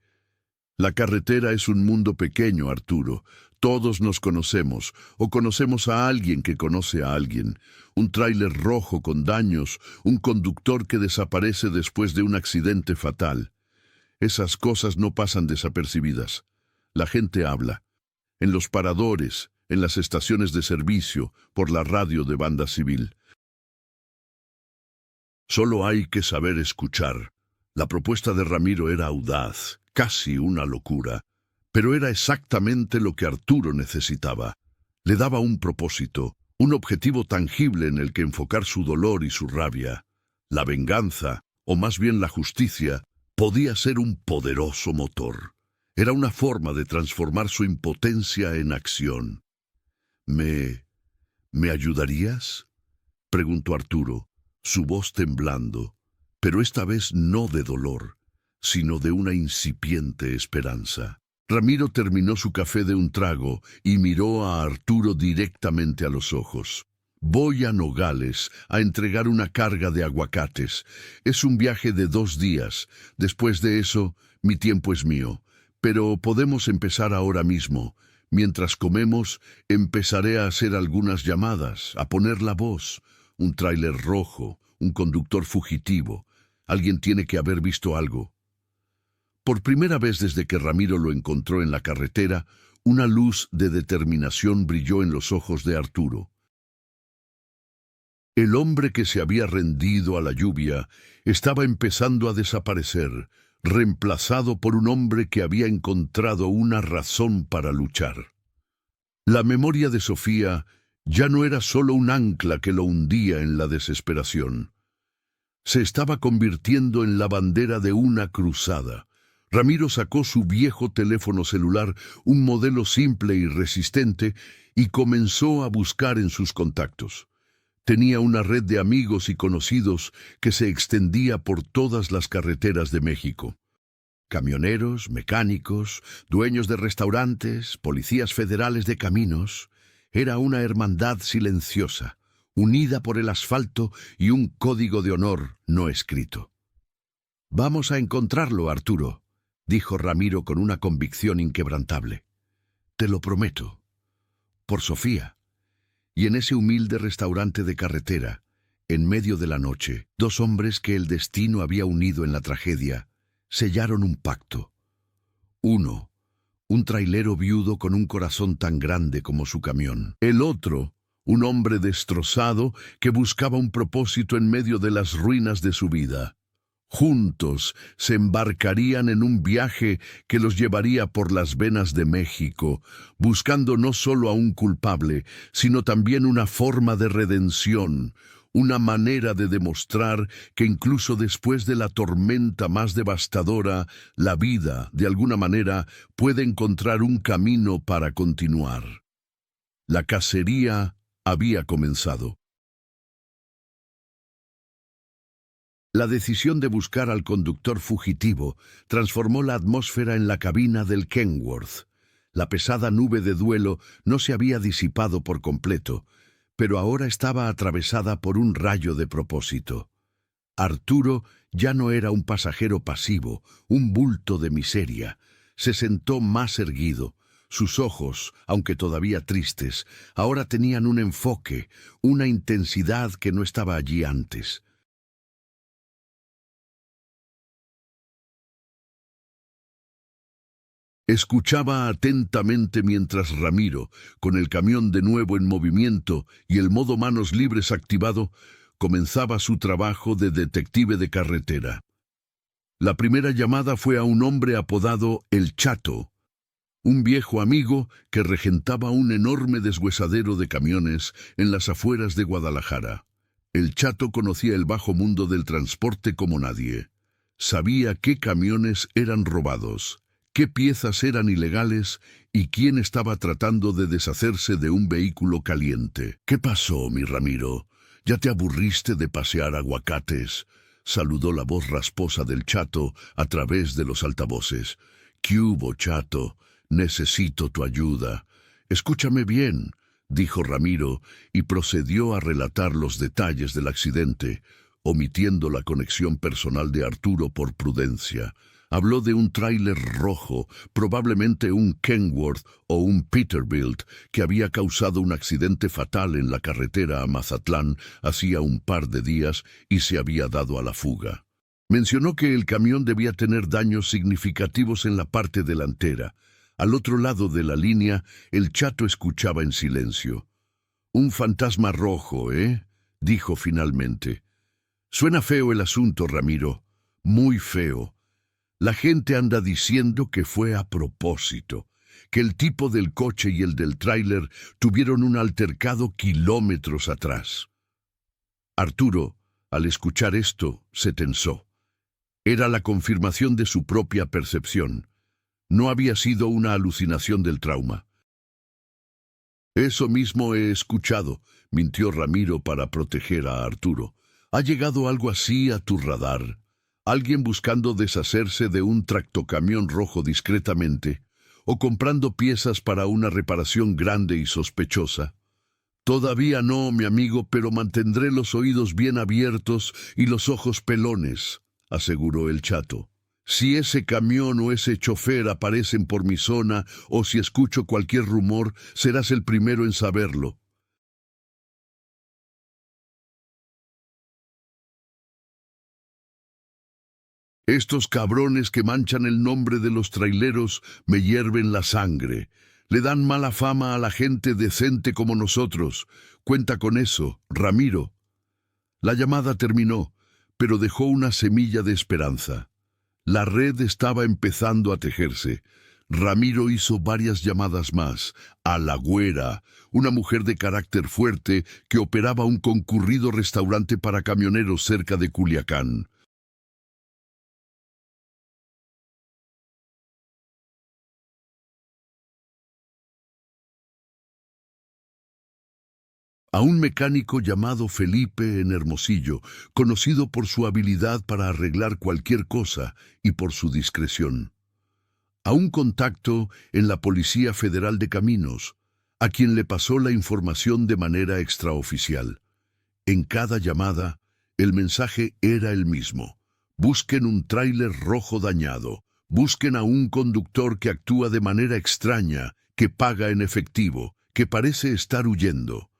Speaker 1: La carretera es un mundo pequeño, Arturo. Todos nos conocemos, o conocemos a alguien que conoce a alguien. Un tráiler rojo con daños, un conductor que desaparece después de un accidente fatal. Esas cosas no pasan desapercibidas. La gente habla. En los paradores, en las estaciones de servicio, por la radio de banda civil. Solo hay que saber escuchar. La propuesta de Ramiro era audaz, casi una locura, pero era exactamente lo que Arturo necesitaba. Le daba un propósito, un objetivo tangible en el que enfocar su dolor y su rabia. La venganza, o más bien la justicia, podía ser un poderoso motor. Era una forma de transformar su impotencia en acción. ¿Me ayudarías?, preguntó Arturo, su voz temblando, pero esta vez no de dolor, sino de una incipiente esperanza. Ramiro terminó su café de un trago y miró a Arturo directamente a los ojos. Voy a Nogales a entregar una carga de aguacates. Es un viaje de 2 días. Después de eso, mi tiempo es mío. Pero podemos empezar ahora mismo. Mientras comemos, empezaré a hacer algunas llamadas, a poner la voz. Un tráiler rojo, un conductor fugitivo. Alguien tiene que haber visto algo. Por primera vez desde que Ramiro lo encontró en la carretera, una luz de determinación brilló en los ojos de Arturo. El hombre que se había rendido a la lluvia estaba empezando a desaparecer, reemplazado por un hombre que había encontrado una razón para luchar. La memoria de Sofía ya no era solo un ancla que lo hundía en la desesperación. Se estaba convirtiendo en la bandera de una cruzada. Ramiro sacó su viejo teléfono celular, un modelo simple y resistente, y comenzó a buscar en sus contactos. Tenía una red de amigos y conocidos que se extendía por todas las carreteras de México. Camioneros, mecánicos, dueños de restaurantes, policías federales de caminos. Era una hermandad silenciosa, unida por el asfalto y un código de honor no escrito. «Vamos a encontrarlo, Arturo», dijo Ramiro con una convicción inquebrantable. «Te lo prometo. Por Sofía. Y en ese humilde restaurante de carretera, En medio de la noche, dos hombres que el destino había unido en la tragedia sellaron un pacto. Uno, un trailero viudo con un corazón tan grande como su camión. El otro, un hombre destrozado que buscaba un propósito en medio de las ruinas de su vida. Juntos se embarcarían en un viaje que los llevaría por las venas de México, buscando no solo a un culpable, sino también una forma de redención, una manera de demostrar que incluso después de la tormenta más devastadora, la vida, de alguna manera, puede encontrar un camino para continuar. La cacería había comenzado. La decisión de buscar al conductor fugitivo transformó la atmósfera en la cabina del Kenworth. La pesada nube de duelo no se había disipado por completo, pero ahora estaba atravesada por un rayo de propósito. Arturo ya no era un pasajero pasivo, un bulto de miseria. Se sentó más erguido. Sus ojos, aunque todavía tristes, ahora tenían un enfoque, una intensidad que no estaba allí antes. Escuchaba atentamente mientras Ramiro, con el camión de nuevo en movimiento y el modo manos libres activado, comenzaba su trabajo de detective de carretera. La primera llamada fue a un hombre apodado El Chato, un viejo amigo que regentaba un enorme deshuesadero de camiones en las afueras de Guadalajara. El Chato conocía el bajo mundo del transporte como nadie. Sabía qué camiones eran robados, qué piezas eran ilegales y quién estaba tratando de deshacerse de un vehículo caliente. «¿Qué pasó, mi Ramiro? ¿Ya te aburriste de pasear aguacates?», saludó la voz rasposa del Chato a través de los altavoces. «¿Qué hubo, Chato? Necesito tu ayuda». «Escúchame bien», dijo Ramiro, y procedió a relatar los detalles del accidente, omitiendo la conexión personal de Arturo por prudencia. Habló de un tráiler rojo, probablemente un Kenworth o un Peterbilt, que había causado un accidente fatal en la carretera a Mazatlán hacía un par de días y se había dado a la fuga. Mencionó que el camión debía tener daños significativos en la parte delantera. Al otro lado de la línea, el Chato escuchaba en silencio. «Un fantasma rojo, ¿eh?», dijo finalmente. «Suena feo el asunto, Ramiro, muy feo. La gente anda diciendo que fue a propósito, que el tipo del coche y el del tráiler tuvieron un altercado kilómetros atrás». Arturo, al escuchar esto, se tensó. Era la confirmación de su propia percepción. No había sido una alucinación del trauma. «Eso mismo he escuchado», mintió Ramiro para proteger a Arturo. «¿Ha llegado algo así a tu radar? ¿Alguien buscando deshacerse de un tractocamión rojo discretamente? ¿O comprando piezas para una reparación grande y sospechosa?» «Todavía no, mi amigo, pero mantendré los oídos bien abiertos y los ojos pelones», aseguró el Chato. «Si ese camión o ese chofer aparecen por mi zona o si escucho cualquier rumor, serás el primero en saberlo». «Estos cabrones que manchan el nombre de los traileros me hierven la sangre. Le dan mala fama a la gente decente como nosotros. Cuenta con eso, Ramiro». La llamada terminó, pero dejó una semilla de esperanza. La red estaba empezando a tejerse. Ramiro hizo varias llamadas más, a la Güera, una mujer de carácter fuerte que operaba un concurrido restaurante para camioneros cerca de Culiacán. A un mecánico llamado Felipe en Hermosillo, conocido por su habilidad para arreglar cualquier cosa y por su discreción. A un contacto en la Policía Federal de Caminos, a quien le pasó la información de manera extraoficial. En cada llamada, el mensaje era el mismo. Busquen un tráiler rojo dañado. Busquen a un conductor que actúa de manera extraña, que paga en efectivo, que parece estar huyendo.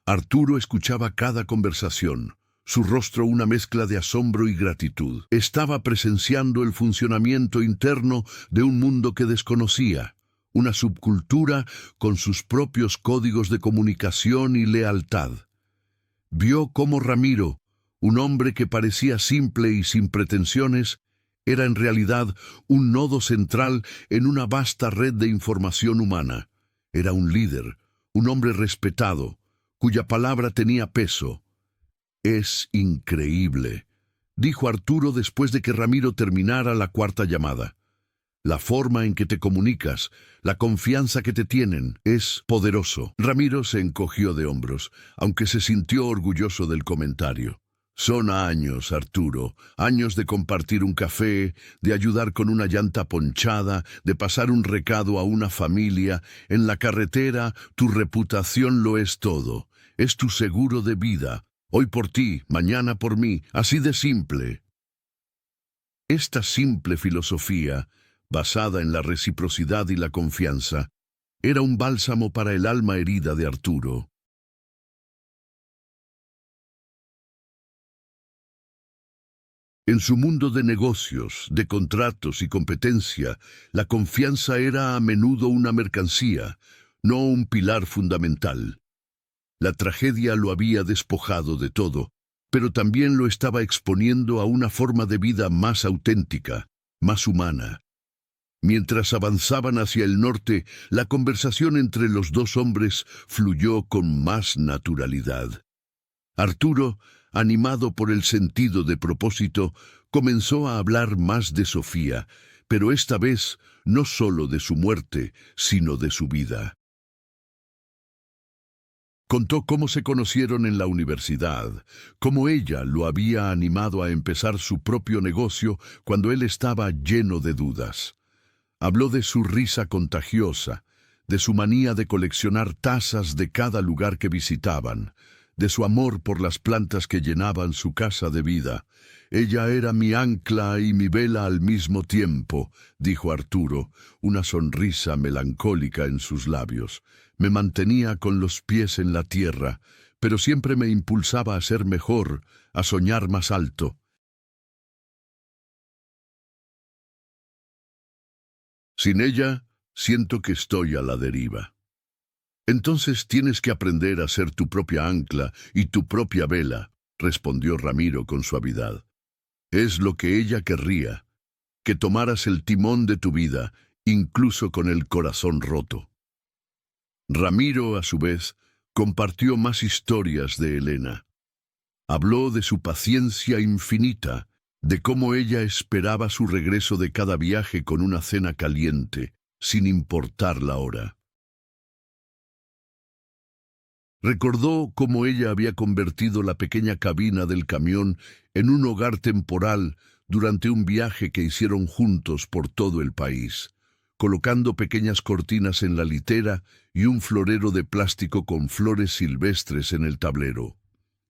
Speaker 1: Arturo escuchaba cada conversación. su rostro una mezcla de asombro y gratitud. Estaba presenciando el funcionamiento interno de un mundo que desconocía, una subcultura con sus propios códigos de comunicación y lealtad. Vio cómo Ramiro, un hombre que parecía simple y sin pretensiones, era en realidad un nodo central en una vasta red de información humana. Era un líder, un hombre respetado, cuya palabra tenía peso. «Es increíble», dijo Arturo después de que Ramiro terminara la cuarta llamada. «La forma en que te comunicas, la confianza que te tienen, es poderoso». Ramiro se encogió de hombros, aunque se sintió orgulloso del comentario. «Son años, Arturo, años de compartir un café, de ayudar con una llanta ponchada, de pasar un recado a una familia. En la carretera, tu reputación lo es todo. Es tu seguro de vida. Hoy por ti, mañana por mí, así de simple». Esta simple filosofía, basada en la reciprocidad y la confianza, era un bálsamo para el alma herida de Arturo. En su mundo de negocios, de contratos y competencia, la confianza era a menudo una mercancía, no un pilar fundamental. La tragedia lo había despojado de todo, pero también lo estaba exponiendo a una forma de vida más auténtica, más humana. Mientras avanzaban hacia el norte, la conversación entre los dos hombres fluyó con más naturalidad. Arturo, animado por el sentido de propósito, comenzó a hablar más de Sofía, pero esta vez no solo de su muerte, sino de su vida. Contó cómo se conocieron en la universidad, cómo ella lo había animado a empezar su propio negocio cuando él estaba lleno de dudas. Habló de su risa contagiosa, de su manía de coleccionar tazas de cada lugar que visitaban, de su amor por las plantas que llenaban su casa de vida. «Ella era mi ancla y mi vela al mismo tiempo», dijo Arturo, una sonrisa melancólica en sus labios. «Me mantenía con los pies en la tierra, pero siempre me impulsaba a ser mejor, a soñar más alto». «Sin ella, siento que estoy a la deriva». «Entonces tienes que aprender a ser tu propia ancla y tu propia vela», respondió Ramiro con suavidad. «Es lo que ella querría, que tomaras el timón de tu vida, incluso con el corazón roto». Ramiro, a su vez, compartió más historias de Elena. Habló de su paciencia infinita, de cómo ella esperaba su regreso de cada viaje con una cena caliente, sin importar la hora. Recordó cómo ella había convertido la pequeña cabina del camión en un hogar temporal durante un viaje que hicieron juntos por todo el país, colocando pequeñas cortinas en la litera y un florero de plástico con flores silvestres en el tablero.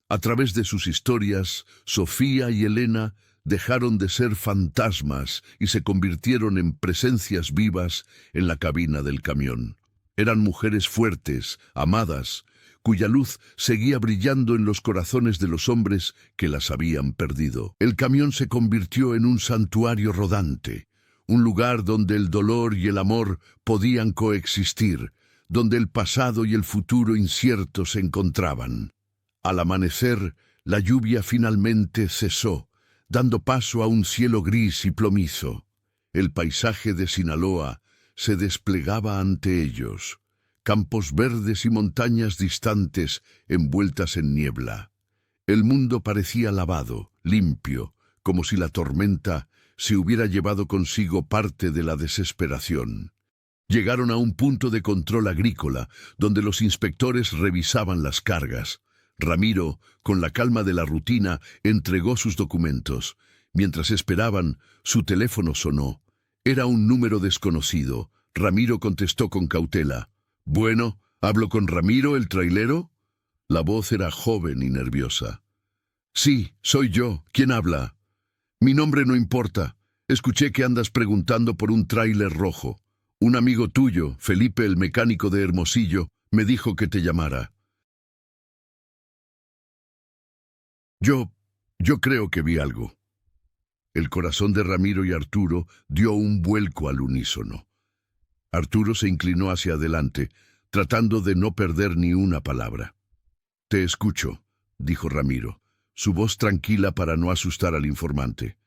Speaker 1: A través de sus historias, Sofía y Elena dejaron de ser fantasmas y se convirtieron en presencias vivas en la cabina del camión. Eran mujeres fuertes, amadas, cuya luz seguía brillando en los corazones de los hombres que las habían perdido. El camión se convirtió en un santuario rodante, un lugar donde el dolor y el amor podían coexistir, donde el pasado y el futuro incierto se encontraban. Al amanecer, la lluvia finalmente cesó, dando paso a un cielo gris y plomizo. El paisaje de Sinaloa se desplegaba ante ellos, campos verdes y montañas distantes envueltas en niebla. El mundo parecía lavado, limpio, como si la tormenta se hubiera llevado consigo parte de la desesperación. Llegaron a un punto de control agrícola, donde los inspectores revisaban las cargas. Ramiro, con la calma de la rutina, entregó sus documentos. Mientras esperaban, su teléfono sonó. Era un número desconocido. Ramiro contestó con cautela. «Bueno, ¿hablo con Ramiro, el trailero?» La voz era joven y nerviosa. «Sí, soy yo. ¿Quién habla?» «Mi nombre no importa. Escuché que andas preguntando por un tráiler rojo. Un amigo tuyo, Felipe el mecánico de Hermosillo, me dijo que te llamara». Yo, yo creo que vi algo. El corazón de Ramiro y Arturo dio un vuelco al unísono. Arturo se inclinó hacia adelante, tratando de no perder ni una palabra. «Te escucho», dijo Ramiro, su voz tranquila para no asustar al informante.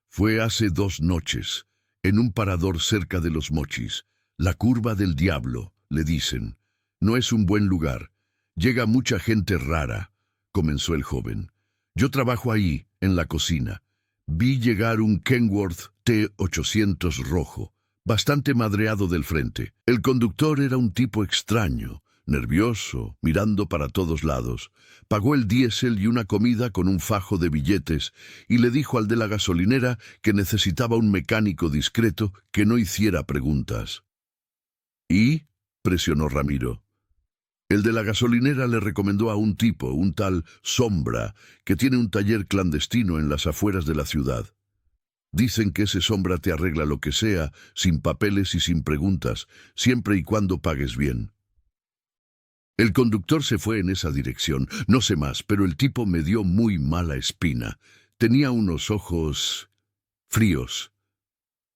Speaker 1: «Fue hace 2 noches, en un parador cerca de Los Mochis. La Curva del Diablo, le dicen. No es un buen lugar. Llega mucha gente rara», comenzó el joven. «Yo trabajo ahí, en la cocina. Vi llegar un Kenworth T800 rojo, bastante madreado del frente. El conductor era un tipo extraño, nervioso, mirando para todos lados. Pagó el diésel y una comida con un fajo de billetes y le dijo al de la gasolinera que necesitaba un mecánico discreto que no hiciera preguntas». «¿Y?», presionó Ramiro. «El de la gasolinera le recomendó a un tipo, un tal Sombra, que tiene un taller clandestino en las afueras de la ciudad. Dicen que ese Sombra te arregla lo que sea, sin papeles y sin preguntas, siempre y cuando pagues bien». El conductor se fue en esa dirección, no sé más, pero el tipo me dio muy mala espina. Tenía unos ojos fríos,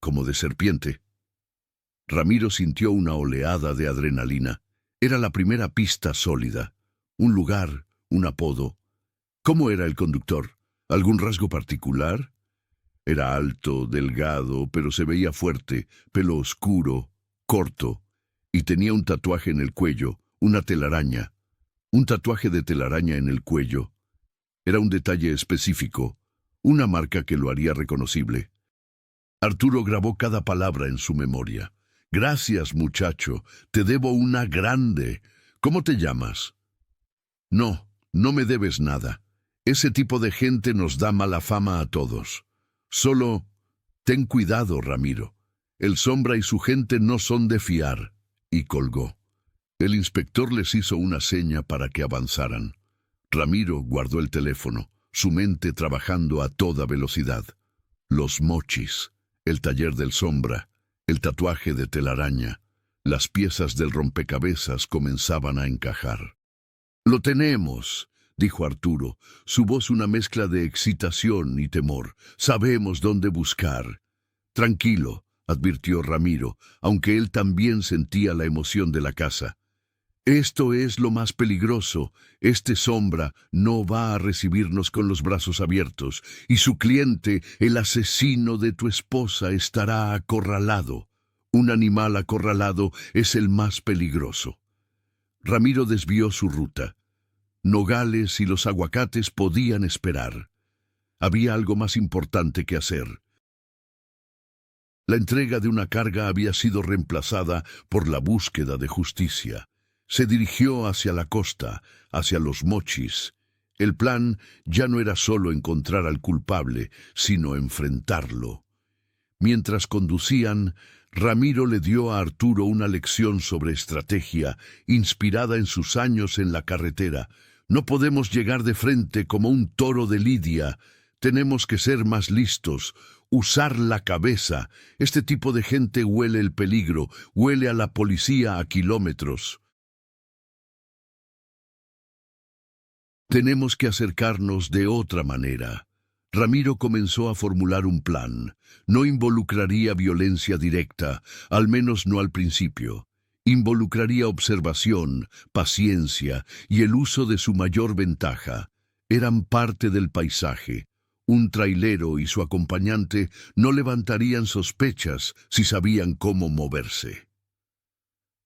Speaker 1: como de serpiente. Ramiro sintió una oleada de adrenalina. Era la primera pista sólida. Un lugar, un apodo. ¿Cómo era el conductor? ¿Algún rasgo particular? Era alto, delgado, pero se veía fuerte, pelo oscuro, corto, y tenía un tatuaje en el cuello, una telaraña. Un tatuaje de telaraña en el cuello. Era un detalle específico, una marca que lo haría reconocible. Arturo grabó cada palabra en su memoria. «Gracias, muchacho, te debo una grande. ¿Cómo te llamas?» «No, no me debes nada. Ese tipo de gente nos da mala fama a todos. Solo ten cuidado, Ramiro. El Sombra y su gente no son de fiar». Y colgó. El inspector les hizo una seña para que avanzaran. Ramiro guardó el teléfono, su mente trabajando a toda velocidad. Los Mochis, el taller del Sombra, el tatuaje de telaraña, las piezas del rompecabezas comenzaban a encajar. «Lo tenemos», dijo Arturo, su voz una mezcla de excitación y temor. «Sabemos dónde buscar». «Tranquilo», advirtió Ramiro, aunque él también sentía la emoción de la caza. «Esto es lo más peligroso. Este Sombra no va a recibirnos con los brazos abiertos, y su cliente, el asesino de tu esposa, estará acorralado. Un animal acorralado es el más peligroso». Ramiro desvió su ruta. Nogales y los aguacates podían esperar. Había algo más importante que hacer. La entrega de una carga había sido reemplazada por la búsqueda de justicia. Se dirigió hacia la costa, hacia Los Mochis. El plan ya no era solo encontrar al culpable, sino enfrentarlo. Mientras conducían, Ramiro le dio a Arturo una lección sobre estrategia, inspirada en sus años en la carretera. «No podemos llegar de frente como un toro de lidia. Tenemos que ser más listos, usar la cabeza. Este tipo de gente huele el peligro, huele a la policía a kilómetros. Tenemos que acercarnos de otra manera». Ramiro comenzó a formular un plan. No involucraría violencia directa, al menos no al principio. Involucraría observación, paciencia y el uso de su mayor ventaja. Eran parte del paisaje. Un trailero y su acompañante no levantarían sospechas si sabían cómo moverse.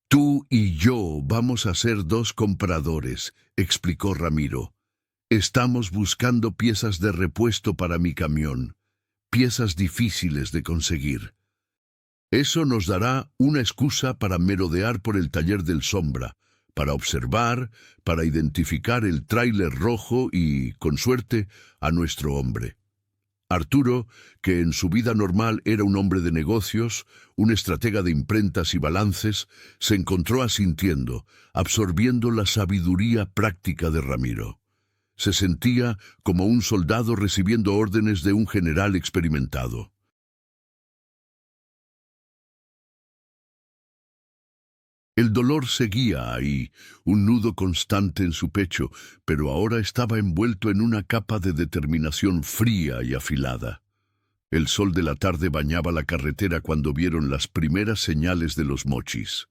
Speaker 1: «Tú y yo vamos a ser 2 compradores», explicó Ramiro. «Estamos buscando piezas de repuesto para mi camión, piezas difíciles de conseguir. Eso nos dará una excusa para merodear por el taller del Sombra, para observar, para identificar el tráiler rojo y, con suerte, a nuestro hombre». Arturo, que en su vida normal era un hombre de negocios, un estratega de imprentas y balances, se encontró asintiendo, absorbiendo la sabiduría práctica de Ramiro. Se sentía como un soldado recibiendo órdenes de un general experimentado. El dolor seguía ahí, un nudo constante en su pecho, pero ahora estaba envuelto en una capa de determinación fría y afilada. El sol de la tarde bañaba la carretera cuando vieron las primeras señales de los mochis.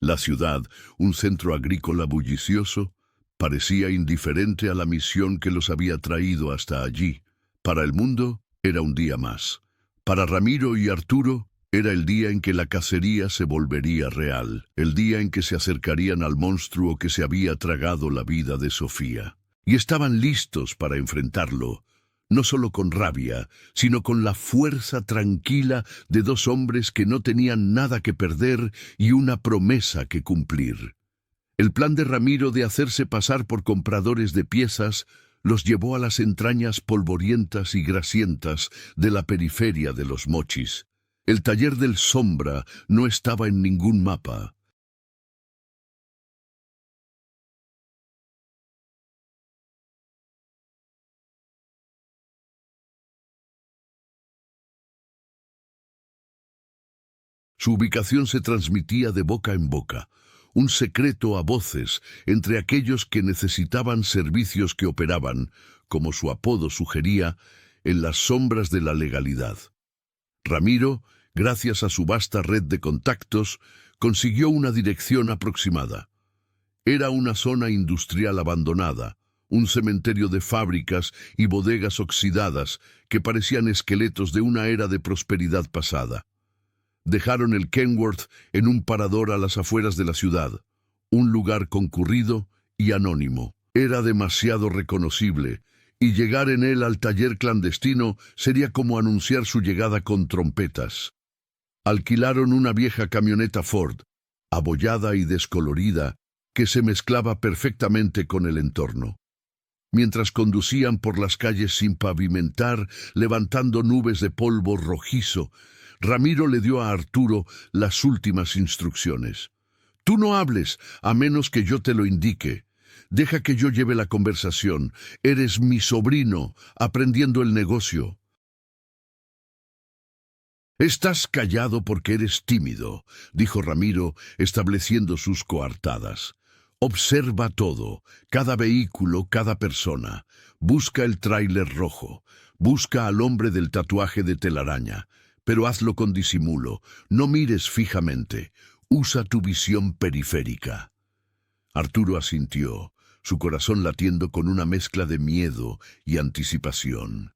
Speaker 1: La ciudad, un centro agrícola bullicioso, parecía indiferente a la misión que los había traído hasta allí. Para el mundo era un día más. Para Ramiro y Arturo era el día en que la cacería se volvería real, el día en que se acercarían al monstruo que se había tragado la vida de Sofía. Y estaban listos para enfrentarlo, no solo con rabia, sino con la fuerza tranquila de dos hombres que no tenían nada que perder y una promesa que cumplir. El plan de Ramiro de hacerse pasar por compradores de piezas los llevó a las entrañas polvorientas y grasientas de la periferia de los mochis. El taller del Sombra no estaba en ningún mapa. Su ubicación se transmitía de boca en boca, un secreto a voces entre aquellos que necesitaban servicios que operaban, como su apodo sugería, en las sombras de la legalidad. Ramiro, gracias a su vasta red de contactos, consiguió una dirección aproximada. Era una zona industrial abandonada, un cementerio de fábricas y bodegas oxidadas que parecían esqueletos de una era de prosperidad pasada. Dejaron el Kenworth en un parador a las afueras de la ciudad, un lugar concurrido y anónimo. Era demasiado reconocible, y llegar en él al taller clandestino sería como anunciar su llegada con trompetas. Alquilaron una vieja camioneta Ford, abollada y descolorida, que se mezclaba perfectamente con el entorno. Mientras conducían por las calles sin pavimentar, levantando nubes de polvo rojizo, Ramiro le dio a Arturo las últimas instrucciones. «Tú no hables, a menos que yo te lo indique. Deja que yo lleve la conversación. Eres mi sobrino, aprendiendo el negocio». «Estás callado porque eres tímido», dijo Ramiro, estableciendo sus coartadas. «Observa todo, cada vehículo, cada persona. Busca el tráiler rojo. Busca al hombre del tatuaje de telaraña. Pero hazlo con disimulo. No mires fijamente. Usa tu visión periférica». Arturo asintió, su corazón latiendo con una mezcla de miedo y anticipación.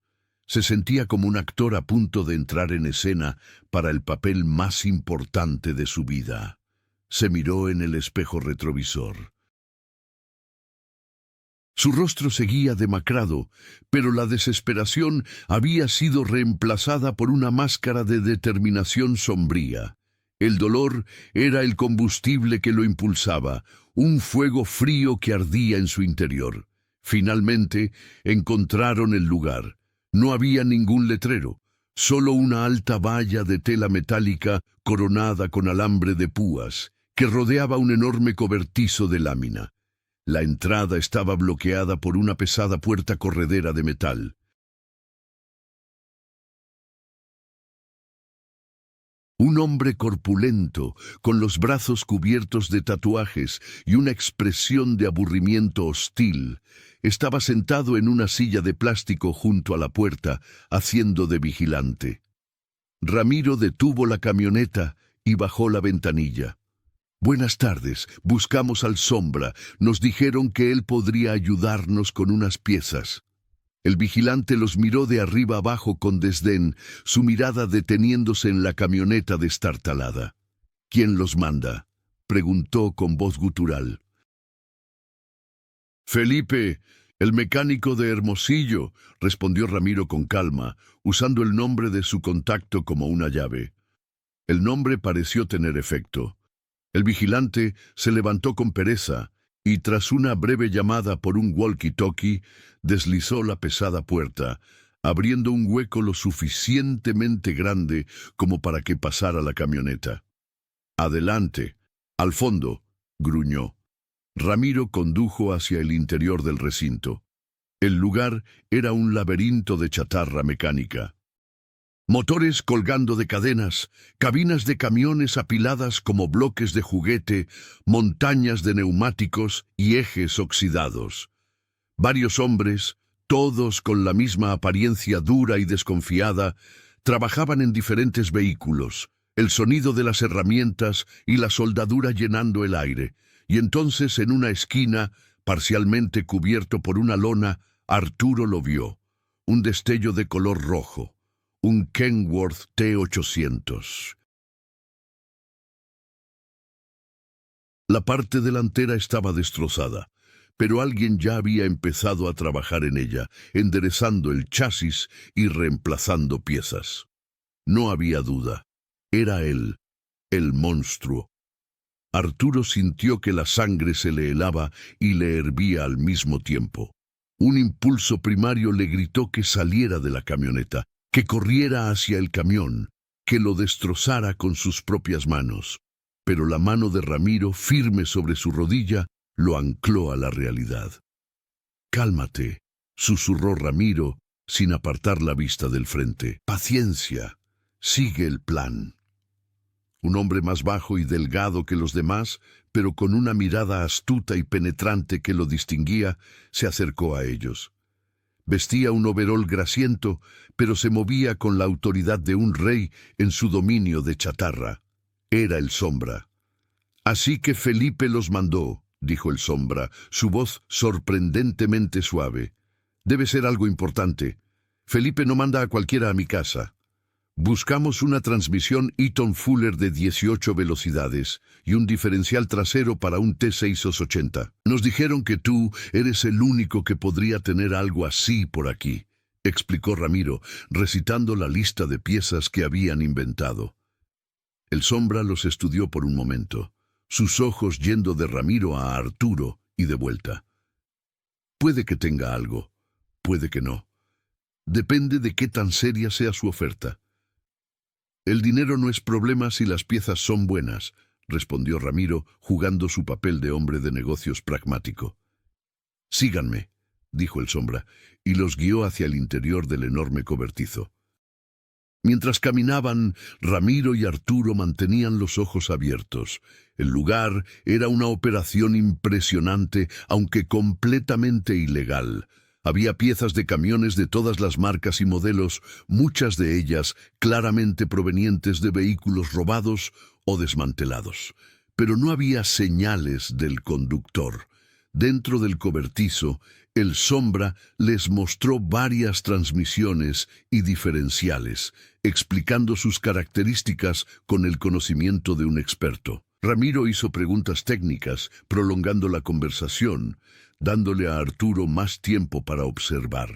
Speaker 1: Se sentía como un actor a punto de entrar en escena para el papel más importante de su vida. Se miró en el espejo retrovisor. Su rostro seguía demacrado, pero la desesperación había sido reemplazada por una máscara de determinación sombría. El dolor era el combustible que lo impulsaba, un fuego frío que ardía en su interior. Finalmente encontraron el lugar. No había ningún letrero, solo una alta valla de tela metálica coronada con alambre de púas, que rodeaba un enorme cobertizo de lámina. La entrada estaba bloqueada por una pesada puerta corredera de metal. Un hombre corpulento, con los brazos cubiertos de tatuajes y una expresión de aburrimiento hostil, estaba sentado en una silla de plástico junto a la puerta, haciendo de vigilante. Ramiro detuvo la camioneta y bajó la ventanilla. «Buenas tardes, buscamos al Sombra. Nos dijeron que él podría ayudarnos con unas piezas». El vigilante los miró de arriba abajo con desdén, su mirada deteniéndose en la camioneta destartalada. «¿Quién los manda?», preguntó con voz gutural. «Felipe, el mecánico de Hermosillo», respondió Ramiro con calma, usando el nombre de su contacto como una llave. El nombre pareció tener efecto. El vigilante se levantó con pereza y, tras una breve llamada por un walkie-talkie, deslizó la pesada puerta, abriendo un hueco lo suficientemente grande como para que pasara la camioneta. «Adelante, al fondo», gruñó. Ramiro condujo hacia el interior del recinto. El lugar era un laberinto de chatarra mecánica. Motores colgando de cadenas, cabinas de camiones apiladas como bloques de juguete, montañas de neumáticos y ejes oxidados. Varios hombres, todos con la misma apariencia dura y desconfiada, trabajaban en diferentes vehículos, el sonido de las herramientas y la soldadura llenando el aire, y entonces en una esquina, parcialmente cubierto por una lona, Arturo lo vio, un destello de color rojo. Un Kenworth T800. La parte delantera estaba destrozada, pero alguien ya había empezado a trabajar en ella, enderezando el chasis y reemplazando piezas. No había duda. Era él, el monstruo. Arturo sintió que la sangre se le helaba y le hervía al mismo tiempo. Un impulso primario le gritó que saliera de la camioneta, que corriera hacia el camión, que lo destrozara con sus propias manos. Pero la mano de Ramiro, firme sobre su rodilla, lo ancló a la realidad. «Cálmate», susurró Ramiro, sin apartar la vista del frente. «Paciencia, sigue el plan». Un hombre más bajo y delgado que los demás, pero con una mirada astuta y penetrante que lo distinguía, se acercó a ellos. Vestía un overol grasiento, pero se movía con la autoridad de un rey en su dominio de chatarra. Era el Sombra. «Así que Felipe los mandó», dijo el Sombra, su voz sorprendentemente suave. «Debe ser algo importante. Felipe no manda a cualquiera a mi casa. Buscamos una transmisión Eaton Fuller de 18 velocidades y un diferencial trasero para un T680. Nos dijeron que tú eres el único que podría tener algo así por aquí», explicó Ramiro, recitando la lista de piezas que habían inventado. El Sombra los estudió por un momento, sus ojos yendo de Ramiro a Arturo y de vuelta. «Puede que tenga algo, puede que no. Depende de qué tan seria sea su oferta». «El dinero no es problema si las piezas son buenas», respondió Ramiro, jugando su papel de hombre de negocios pragmático. «Síganme», dijo el Sombra, y los guió hacia el interior del enorme cobertizo. Mientras caminaban, Ramiro y Arturo mantenían los ojos abiertos. El lugar era una operación impresionante, aunque completamente ilegal. Había piezas de camiones de todas las marcas y modelos, muchas de ellas claramente provenientes de vehículos robados o desmantelados. Pero no había señales del conductor. Dentro del cobertizo, el Sombra les mostró varias transmisiones y diferenciales, explicando sus características con el conocimiento de un experto. Ramiro hizo preguntas técnicas, prolongando la conversación, dándole a Arturo más tiempo para observar.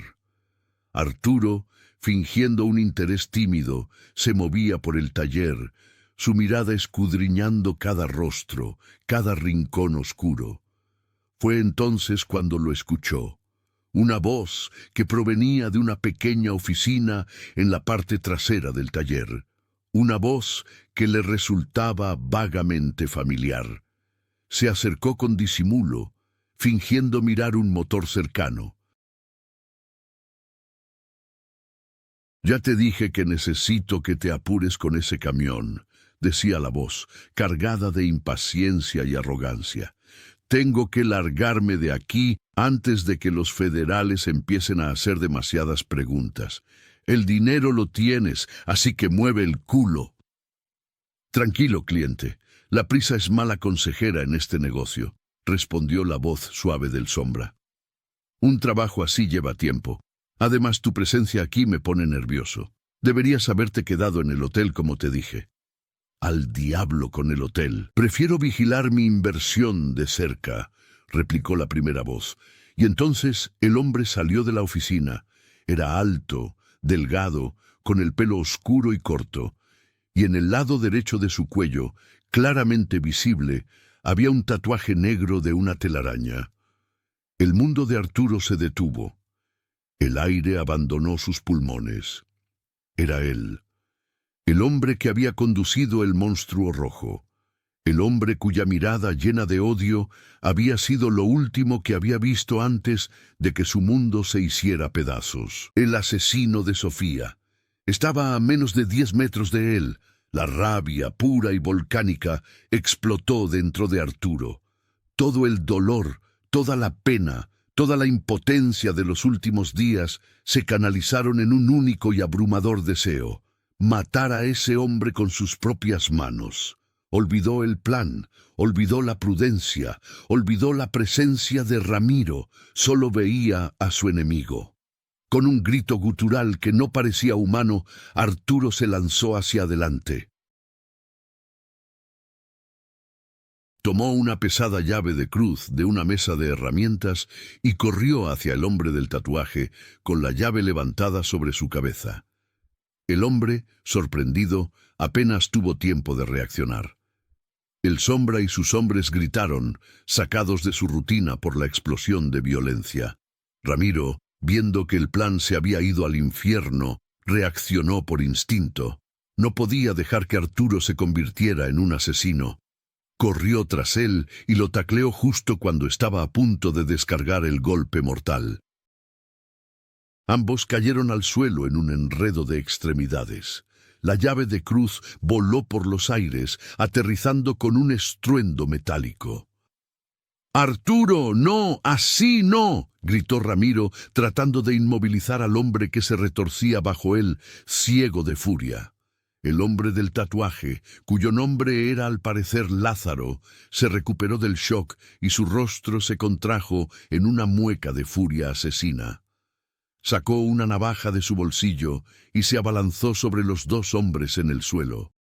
Speaker 1: Arturo, fingiendo un interés tímido, se movía por el taller, su mirada escudriñando cada rostro, cada rincón oscuro. Fue entonces cuando lo escuchó. Una voz que provenía de una pequeña oficina en la parte trasera del taller. Una voz que le resultaba vagamente familiar. Se acercó con disimulo, fingiendo mirar un motor cercano. «Ya te dije que necesito que te apures con ese camión», decía la voz, cargada de impaciencia y arrogancia. «Tengo que largarme de aquí antes de que los federales empiecen a hacer demasiadas preguntas. El dinero lo tienes, así que mueve el culo». «Tranquilo, cliente. La prisa es mala consejera en este negocio», respondió la voz suave del Sombra. «Un trabajo así lleva tiempo. Además, tu presencia aquí me pone nervioso. Deberías haberte quedado en el hotel como te dije». «Al diablo con el hotel. Prefiero vigilar mi inversión de cerca», replicó la primera voz. Y entonces el hombre salió de la oficina. Era alto, delgado, con el pelo oscuro y corto, y en el lado derecho de su cuello, claramente visible, había un tatuaje negro de una telaraña. El mundo de Arturo se detuvo. El aire abandonó sus pulmones. Era él, el hombre que había conducido el monstruo rojo, el hombre cuya mirada llena de odio había sido lo último que había visto antes de que su mundo se hiciera pedazos. El asesino de Sofía, Estaba a menos de 10 metros de él. La rabia pura y volcánica explotó dentro de Arturo. Todo el dolor, toda la pena, toda la impotencia de los últimos días se canalizaron en un único y abrumador deseo: matar a ese hombre con sus propias manos. Olvidó el plan, olvidó la prudencia, olvidó la presencia de Ramiro, solo veía a su enemigo. Con un grito gutural que no parecía humano, Arturo se lanzó hacia adelante. Tomó una pesada llave de cruz de una mesa de herramientas y corrió hacia el hombre del tatuaje con la llave levantada sobre su cabeza. El hombre, sorprendido, apenas tuvo tiempo de reaccionar. El Sombra y sus hombres gritaron, sacados de su rutina por la explosión de violencia. Ramiro, viendo que el plan se había ido al infierno, reaccionó por instinto. No podía dejar que Arturo se convirtiera en un asesino. Corrió tras él y lo tacleó justo cuando estaba a punto de descargar el golpe mortal. Ambos cayeron al suelo en un enredo de extremidades. La llave de cruz voló por los aires, aterrizando con un estruendo metálico. «¡Arturo, no! ¡Así no!», gritó Ramiro, tratando de inmovilizar al hombre que se retorcía bajo él, ciego de furia. El hombre del tatuaje, cuyo nombre era al parecer Lázaro, se recuperó del shock y su rostro se contrajo en una mueca de furia asesina. Sacó una navaja de su bolsillo y se abalanzó sobre los dos hombres en el suelo.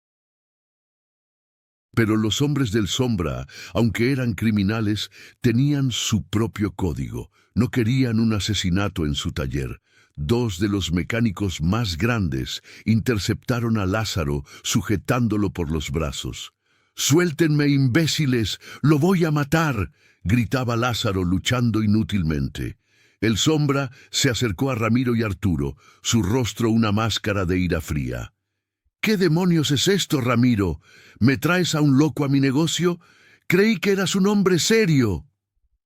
Speaker 1: Pero los hombres del Sombra, aunque eran criminales, tenían su propio código. No querían un asesinato en su taller. Dos de los mecánicos más grandes interceptaron a Lázaro, sujetándolo por los brazos. «¡Suéltenme, imbéciles! ¡Lo voy a matar!», gritaba Lázaro, luchando inútilmente. El Sombra se acercó a Ramiro y Arturo, su rostro una máscara de ira fría. «¿Qué demonios es esto, Ramiro? ¿Me traes a un loco a mi negocio? Creí que eras un hombre serio».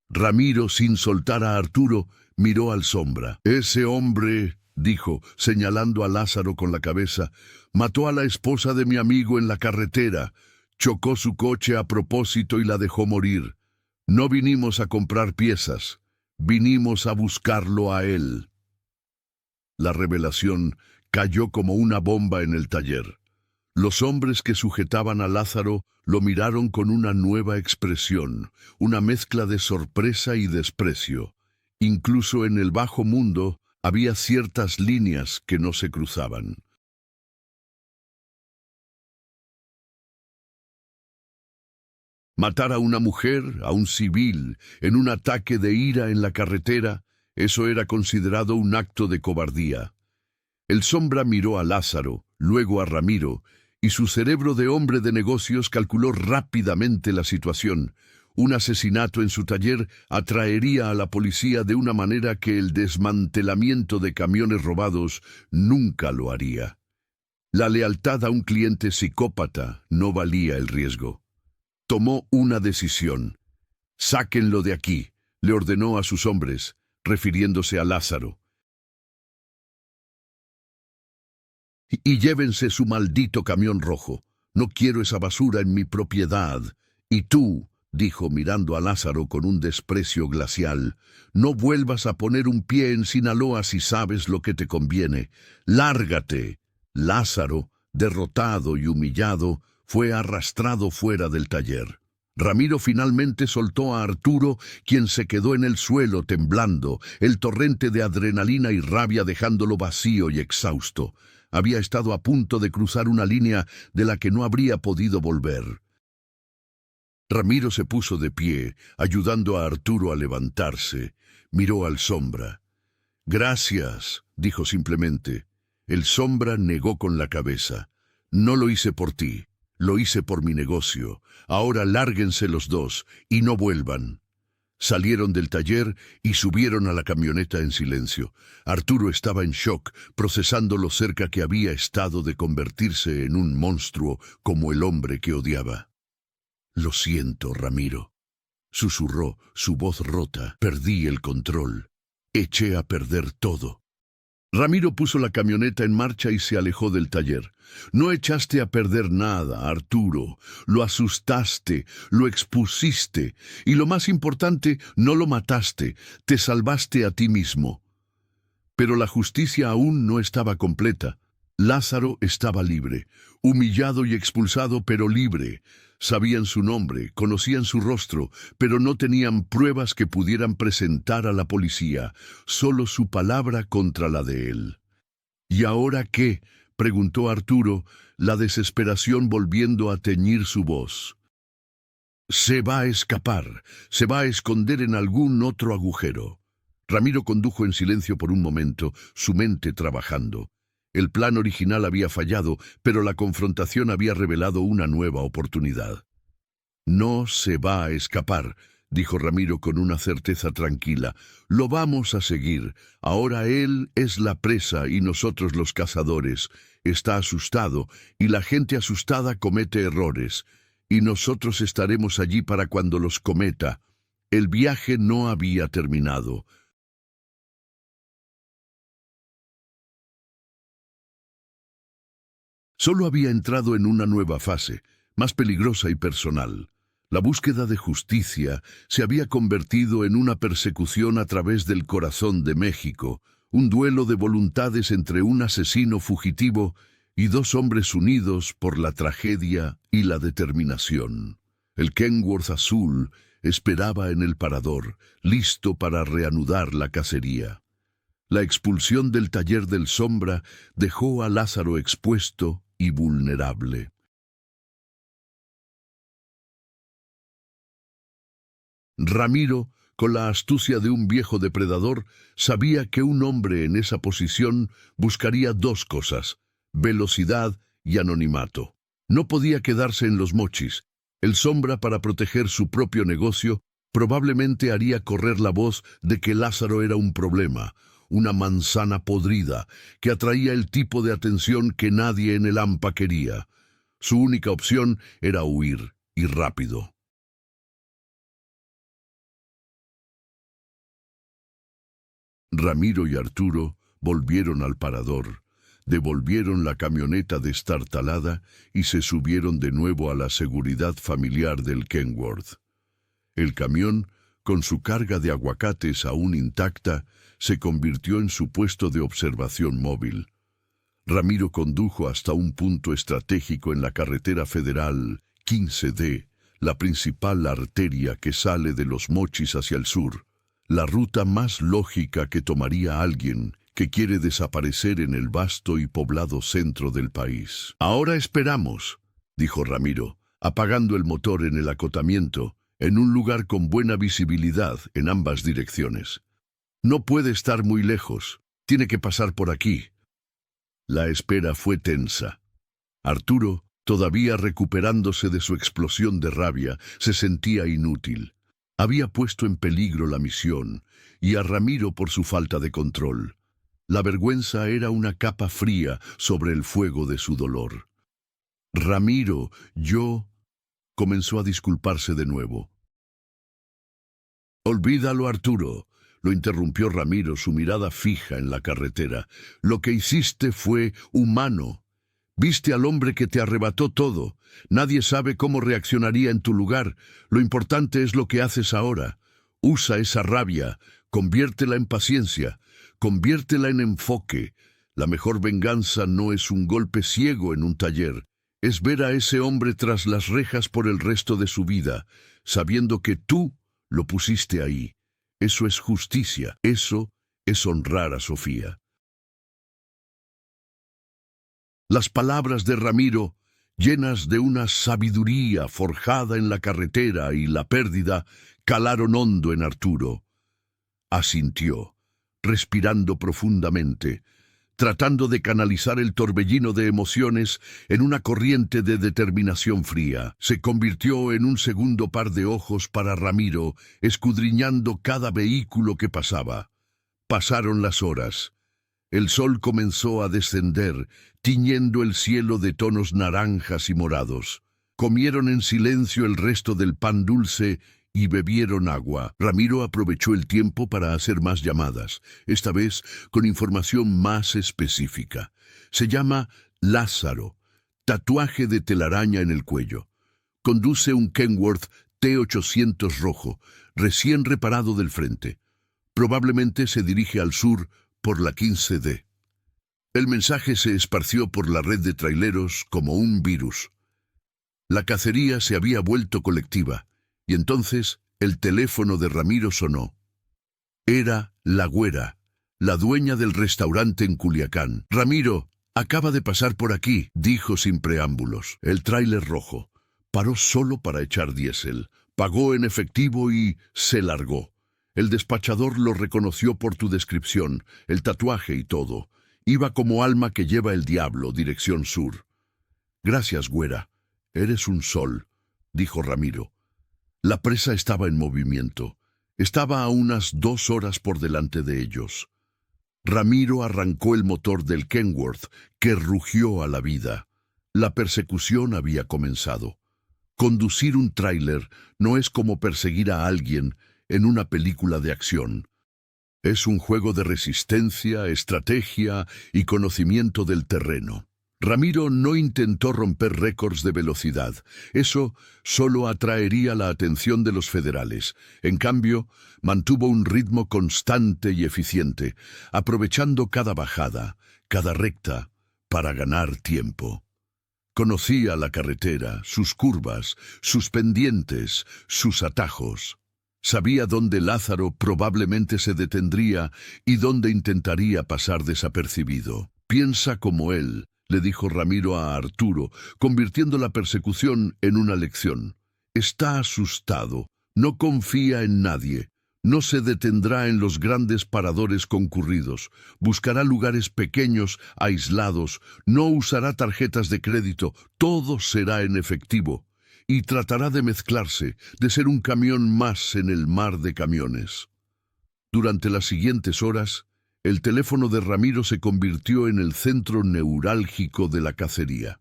Speaker 1: Ramiro, sin soltar a Arturo, miró al Sombra. «Ese hombre», dijo, señalando a Lázaro con la cabeza, «mató a la esposa de mi amigo en la carretera, chocó su coche a propósito y la dejó morir. No vinimos a comprar piezas. Vinimos a buscarlo a él». La revelación cayó como una bomba en el taller. Los hombres que sujetaban a Lázaro lo miraron con una nueva expresión, una mezcla de sorpresa y desprecio. Incluso en el bajo mundo había ciertas líneas que no se cruzaban. Matar a una mujer, a un civil, en un ataque de ira en la carretera, eso era considerado un acto de cobardía. El Sombra miró a Lázaro, luego a Ramiro, y su cerebro de hombre de negocios calculó rápidamente la situación. Un asesinato en su taller atraería a la policía de una manera que el desmantelamiento de camiones robados nunca lo haría. La lealtad a un cliente psicópata no valía el riesgo. Tomó una decisión. «Sáquenlo de aquí», le ordenó a sus hombres, refiriéndose a Lázaro. «Y llévense su maldito camión rojo. No quiero esa basura en mi propiedad. Y tú», dijo mirando a Lázaro con un desprecio glacial, «no vuelvas a poner un pie en Sinaloa si sabes lo que te conviene. ¡Lárgate!». Lázaro, derrotado y humillado, fue arrastrado fuera del taller. Ramiro finalmente soltó a Arturo, quien se quedó en el suelo temblando, el torrente de adrenalina y rabia dejándolo vacío y exhausto. Había estado a punto de cruzar una línea de la que no habría podido volver. Ramiro se puso de pie, ayudando a Arturo a levantarse. Miró al Sombra. «Gracias», dijo simplemente. El Sombra negó con la cabeza. «No lo hice por ti. Lo hice por mi negocio. Ahora lárguense los dos y no vuelvan». Salieron del taller y subieron a la camioneta en silencio. Arturo estaba en shock, procesando lo cerca que había estado de convertirse en un monstruo como el hombre que odiaba. «Lo siento, Ramiro», susurró, su voz rota. «Perdí el control. Eché a perder todo». Ramiro puso la camioneta en marcha y se alejó del taller. No echaste a perder nada, Arturo. Lo asustaste, lo expusiste y lo más importante, no lo mataste, te salvaste a ti mismo. Pero la justicia aún no estaba completa. Lázaro estaba libre, humillado y expulsado, pero libre. Sabían su nombre, conocían su rostro, pero no tenían pruebas que pudieran presentar a la policía, solo su palabra contra la de él. ¿Y ahora qué?, preguntó Arturo, la desesperación volviendo a teñir su voz. Se va a escapar, se va a esconder en algún otro agujero. Ramiro condujo en silencio por un momento, su mente trabajando. El plan original había fallado, pero la confrontación había revelado una nueva oportunidad. No se va a escapar, dijo Ramiro con una certeza tranquila. Lo vamos a seguir. Ahora él es la presa y nosotros los cazadores. Está asustado, y la gente asustada comete errores. Y nosotros estaremos allí para cuando los cometa. El viaje no había terminado. Solo había entrado en una nueva fase, más peligrosa y personal. La búsqueda de justicia se había convertido en una persecución a través del corazón de México, un duelo de voluntades entre un asesino fugitivo y dos hombres unidos por la tragedia y la determinación. El Kenworth azul esperaba en el parador, listo para reanudar la cacería. La expulsión del taller del Sombra dejó a Lázaro expuesto y vulnerable. Ramiro, con la astucia de un viejo depredador, sabía que un hombre en esa posición buscaría dos cosas: velocidad y anonimato. No podía quedarse en los mochis. El Sombra, para proteger su propio negocio, probablemente haría correr la voz de que Lázaro era un problema, una manzana podrida, que atraía el tipo de atención que nadie en el AMPA quería. Su única opción era huir, y rápido. Ramiro y Arturo volvieron al parador, devolvieron la camioneta destartalada y se subieron de nuevo a la seguridad familiar del Kenworth. El camión, con su carga de aguacates aún intacta, se convirtió en su puesto de observación móvil. Ramiro condujo hasta un punto estratégico en la carretera federal 15D, la principal arteria que sale de Los Mochis hacia el sur, la ruta más lógica que tomaría alguien que quiere desaparecer en el vasto y poblado centro del país. «Ahora esperamos», dijo Ramiro, apagando el motor en el acotamiento, en un lugar con buena visibilidad en ambas direcciones. «No puede estar muy lejos, tiene que pasar por aquí». La espera fue tensa. Arturo, todavía recuperándose de su explosión de rabia, se sentía inútil. Había puesto en peligro la misión, y a Ramiro por su falta de control. La vergüenza era una capa fría sobre el fuego de su dolor. «Ramiro, yo...» comenzó a disculparse de nuevo. «Olvídalo, Arturo», lo interrumpió Ramiro, su mirada fija en la carretera. «Lo que hiciste fue humano. Viste al hombre que te arrebató todo. Nadie sabe cómo reaccionaría en tu lugar. Lo importante es lo que haces ahora. Usa esa rabia, conviértela en paciencia, conviértela en enfoque. La mejor venganza no es un golpe ciego en un taller. Es ver a ese hombre tras las rejas por el resto de su vida, sabiendo que tú lo pusiste ahí. Eso es justicia. Eso es honrar a Sofía». Las palabras de Ramiro, llenas de una sabiduría forjada en la carretera y la pérdida, calaron hondo en Arturo. Asintió, respirando profundamente, tratando de canalizar el torbellino de emociones en una corriente de determinación fría. Se convirtió en un segundo par de ojos para Ramiro, escudriñando cada vehículo que pasaba. Pasaron las horas. El sol comenzó a descender, tiñendo el cielo de tonos naranjas y morados. Comieron en silencio el resto del pan dulce y bebieron agua. Ramiro aprovechó el tiempo para hacer más llamadas, esta vez con información más específica. Se llama Lázaro, tatuaje de telaraña en el cuello. Conduce un Kenworth T800 rojo, recién reparado del frente. Probablemente se dirige al sur por la 15D. El mensaje se esparció por la red de traileros como un virus. La cacería se había vuelto colectiva, y entonces el teléfono de Ramiro sonó. Era la Güera, la dueña del restaurante en Culiacán. «Ramiro, acaba de pasar por aquí», dijo sin preámbulos. El tráiler rojo paró solo para echar diésel, pagó en efectivo y se largó. El despachador lo reconoció por tu descripción, el tatuaje y todo. Iba como alma que lleva el diablo, dirección sur. «Gracias, Güera. Eres un sol», dijo Ramiro. La presa estaba en movimiento. Estaba a unas 2 horas por delante de ellos. Ramiro arrancó el motor del Kenworth, que rugió a la vida. La persecución había comenzado. Conducir un tráiler no es como perseguir a alguien en una película de acción. Es un juego de resistencia, estrategia y conocimiento del terreno. Ramiro no intentó romper récords de velocidad. Eso solo atraería la atención de los federales. En cambio, mantuvo un ritmo constante y eficiente, aprovechando cada bajada, cada recta, para ganar tiempo. Conocía la carretera, sus curvas, sus pendientes, sus atajos. Sabía dónde Lázaro probablemente se detendría y dónde intentaría pasar desapercibido. «Piensa como él», le dijo Ramiro a Arturo, convirtiendo la persecución en una lección. «Está asustado, no confía en nadie, no se detendrá en los grandes paradores concurridos, buscará lugares pequeños, aislados, no usará tarjetas de crédito, todo será en efectivo, y tratará de mezclarse, de ser un camión más en el mar de camiones». Durante las siguientes horas, el teléfono de Ramiro se convirtió en el centro neurálgico de la cacería.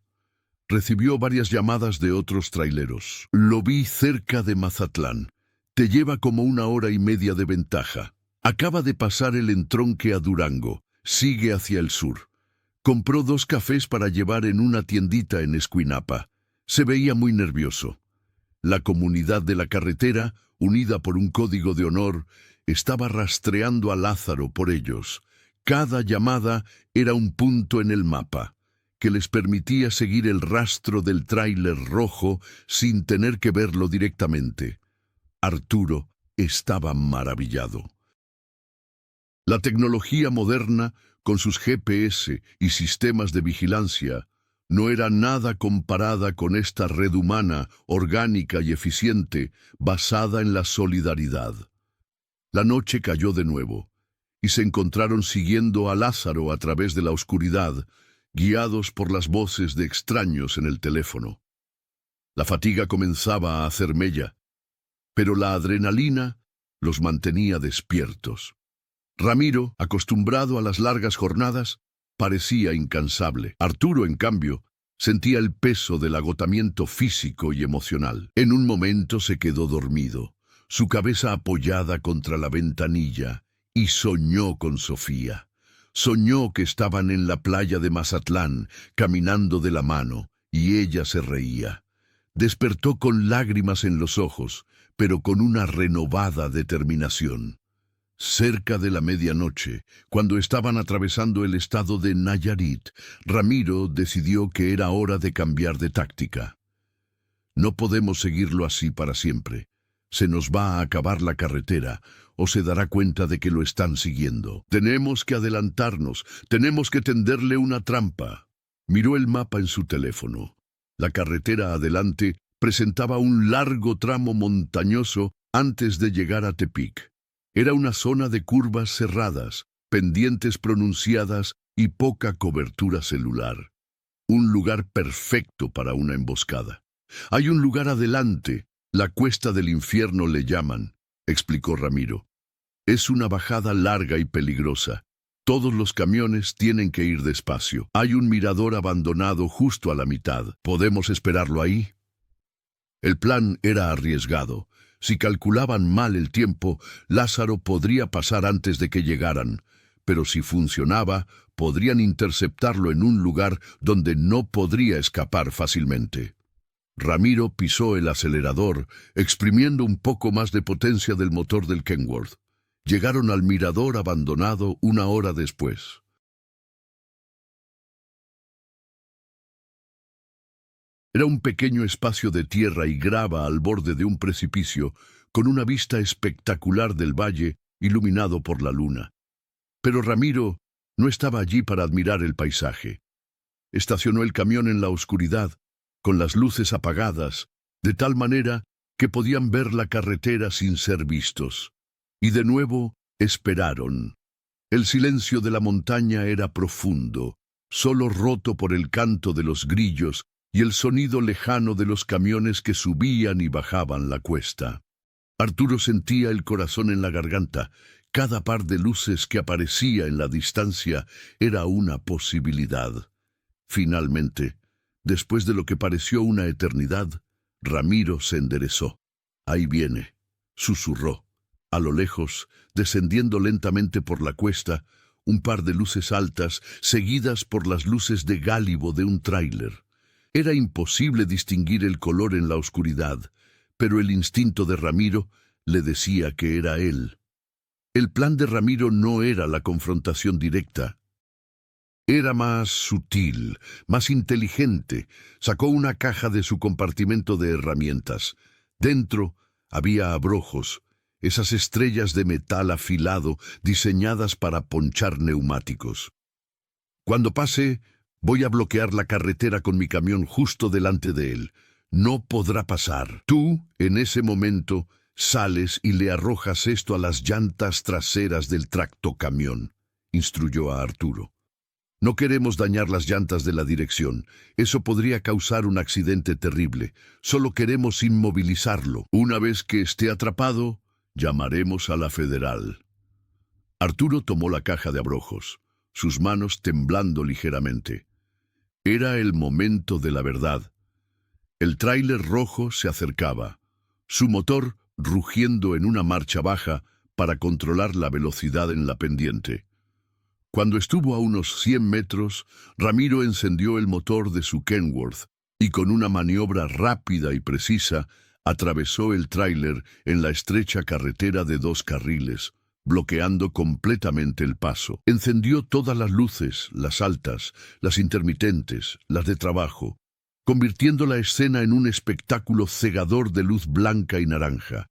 Speaker 1: Recibió varias llamadas de otros traileros. «Lo vi cerca de Mazatlán. Te lleva como 1 hora y media de ventaja. Acaba de pasar el entronque a Durango. Sigue hacia el sur. Compró 2 cafés para llevar en una tiendita en Escuinapa. Se veía muy nervioso». La comunidad de la carretera, unida por un código de honor, estaba rastreando a Lázaro por ellos. Cada llamada era un punto en el mapa, que les permitía seguir el rastro del tráiler rojo sin tener que verlo directamente. Arturo estaba maravillado. La tecnología moderna, con sus GPS y sistemas de vigilancia, no era nada comparada con esta red humana, orgánica y eficiente, basada en la solidaridad. La noche cayó de nuevo, y se encontraron siguiendo a Lázaro a través de la oscuridad, guiados por las voces de extraños en el teléfono. La fatiga comenzaba a hacer mella, pero la adrenalina los mantenía despiertos. Ramiro, acostumbrado a las largas jornadas, parecía incansable. Arturo, en cambio, sentía el peso del agotamiento físico y emocional. En un momento se quedó dormido, su cabeza apoyada contra la ventanilla, y soñó con Sofía. Soñó que estaban en la playa de Mazatlán, caminando de la mano, y ella se reía. Despertó con lágrimas en los ojos, pero con una renovada determinación. Cerca de la medianoche, cuando estaban atravesando el estado de Nayarit, Ramiro decidió que era hora de cambiar de táctica. «No podemos seguirlo así para siempre. Se nos va a acabar la carretera, o se dará cuenta de que lo están siguiendo. Tenemos que adelantarnos, tenemos que tenderle una trampa». Miró el mapa en su teléfono. La carretera adelante presentaba un largo tramo montañoso antes de llegar a Tepic. Era una zona de curvas cerradas, pendientes pronunciadas y poca cobertura celular. Un lugar perfecto para una emboscada. «Hay un lugar adelante, la Cuesta del Infierno le llaman», explicó Ramiro. «Es una bajada larga y peligrosa. Todos los camiones tienen que ir despacio. Hay un mirador abandonado justo a la mitad. ¿Podemos esperarlo ahí?» El plan era arriesgado. Si calculaban mal el tiempo, Lázaro podría pasar antes de que llegaran, pero si funcionaba, podrían interceptarlo en un lugar donde no podría escapar fácilmente. Ramiro pisó el acelerador, exprimiendo un poco más de potencia del motor del Kenworth. Llegaron al mirador abandonado 1 hora después. Era un pequeño espacio de tierra y grava al borde de un precipicio, con una vista espectacular del valle iluminado por la luna. Pero Ramiro no estaba allí para admirar el paisaje. Estacionó el camión en la oscuridad, con las luces apagadas, de tal manera que podían ver la carretera sin ser vistos. Y de nuevo esperaron. El silencio de la montaña era profundo, solo roto por el canto de los grillos y el sonido lejano de los camiones que subían y bajaban la cuesta. Arturo sentía el corazón en la garganta. Cada par de luces que aparecía en la distancia era una posibilidad. Finalmente, después de lo que pareció una eternidad, Ramiro se enderezó. «Ahí viene», susurró. A lo lejos, descendiendo lentamente por la cuesta, un par de luces altas, seguidas por las luces de gálibo de un tráiler. Era imposible distinguir el color en la oscuridad, pero el instinto de Ramiro le decía que era él. El plan de Ramiro no era la confrontación directa. Era más sutil, más inteligente. Sacó una caja de su compartimento de herramientas. Dentro había abrojos, esas estrellas de metal afilado diseñadas para ponchar neumáticos. «Cuando pase, voy a bloquear la carretera con mi camión justo delante de él. No podrá pasar. Tú, en ese momento, sales y le arrojas esto a las llantas traseras del tractocamión», instruyó a Arturo. «No queremos dañar las llantas de la dirección. Eso podría causar un accidente terrible. Solo queremos inmovilizarlo. Una vez que esté atrapado, llamaremos a la federal». Arturo tomó la caja de abrojos, sus manos temblando ligeramente. Era el momento de la verdad. El tráiler rojo se acercaba, su motor rugiendo en una marcha baja para controlar la velocidad en la pendiente. Cuando estuvo a unos 100 metros, Ramiro encendió el motor de su Kenworth y con una maniobra rápida y precisa atravesó el tráiler en la estrecha carretera de 2 carriles, bloqueando completamente el paso. Encendió todas las luces, las altas, las intermitentes, las de trabajo, convirtiendo la escena en un espectáculo cegador de luz blanca y naranja.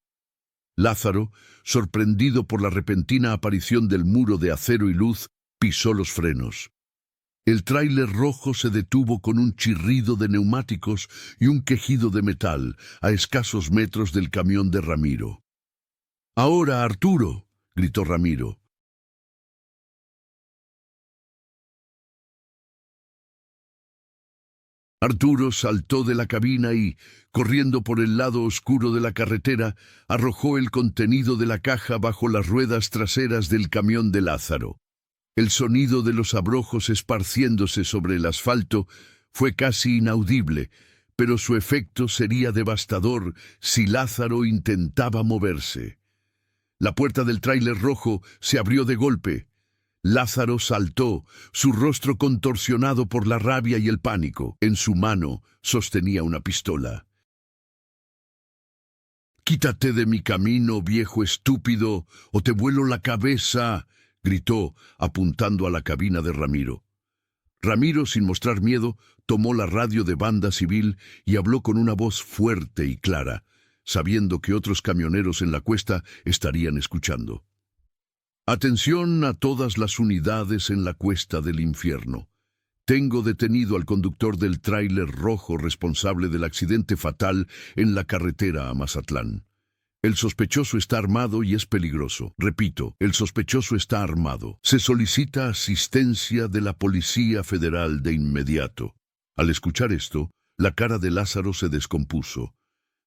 Speaker 1: Lázaro, sorprendido por la repentina aparición del muro de acero y luz, pisó los frenos. El tráiler rojo se detuvo con un chirrido de neumáticos y un quejido de metal a escasos metros del camión de Ramiro. «¡Ahora, Arturo!», gritó Ramiro. Arturo saltó de la cabina y, corriendo por el lado oscuro de la carretera, arrojó el contenido de la caja bajo las ruedas traseras del camión de Lázaro. El sonido de los abrojos esparciéndose sobre el asfalto fue casi inaudible, pero su efecto sería devastador si Lázaro intentaba moverse. La puerta del tráiler rojo se abrió de golpe. Lázaro saltó, su rostro contorsionado por la rabia y el pánico. En su mano sostenía una pistola. «¡Quítate de mi camino, viejo estúpido, o te vuelo la cabeza!», gritó, apuntando a la cabina de Ramiro. Ramiro, sin mostrar miedo, tomó la radio de banda civil y habló con una voz fuerte y clara, sabiendo que otros camioneros en la cuesta estarían escuchando. «Atención a todas las unidades en la cuesta del infierno. Tengo detenido al conductor del tráiler rojo responsable del accidente fatal en la carretera a Mazatlán. El sospechoso está armado y es peligroso. Repito, el sospechoso está armado. Se solicita asistencia de la Policía Federal de inmediato». Al escuchar esto, la cara de Lázaro se descompuso.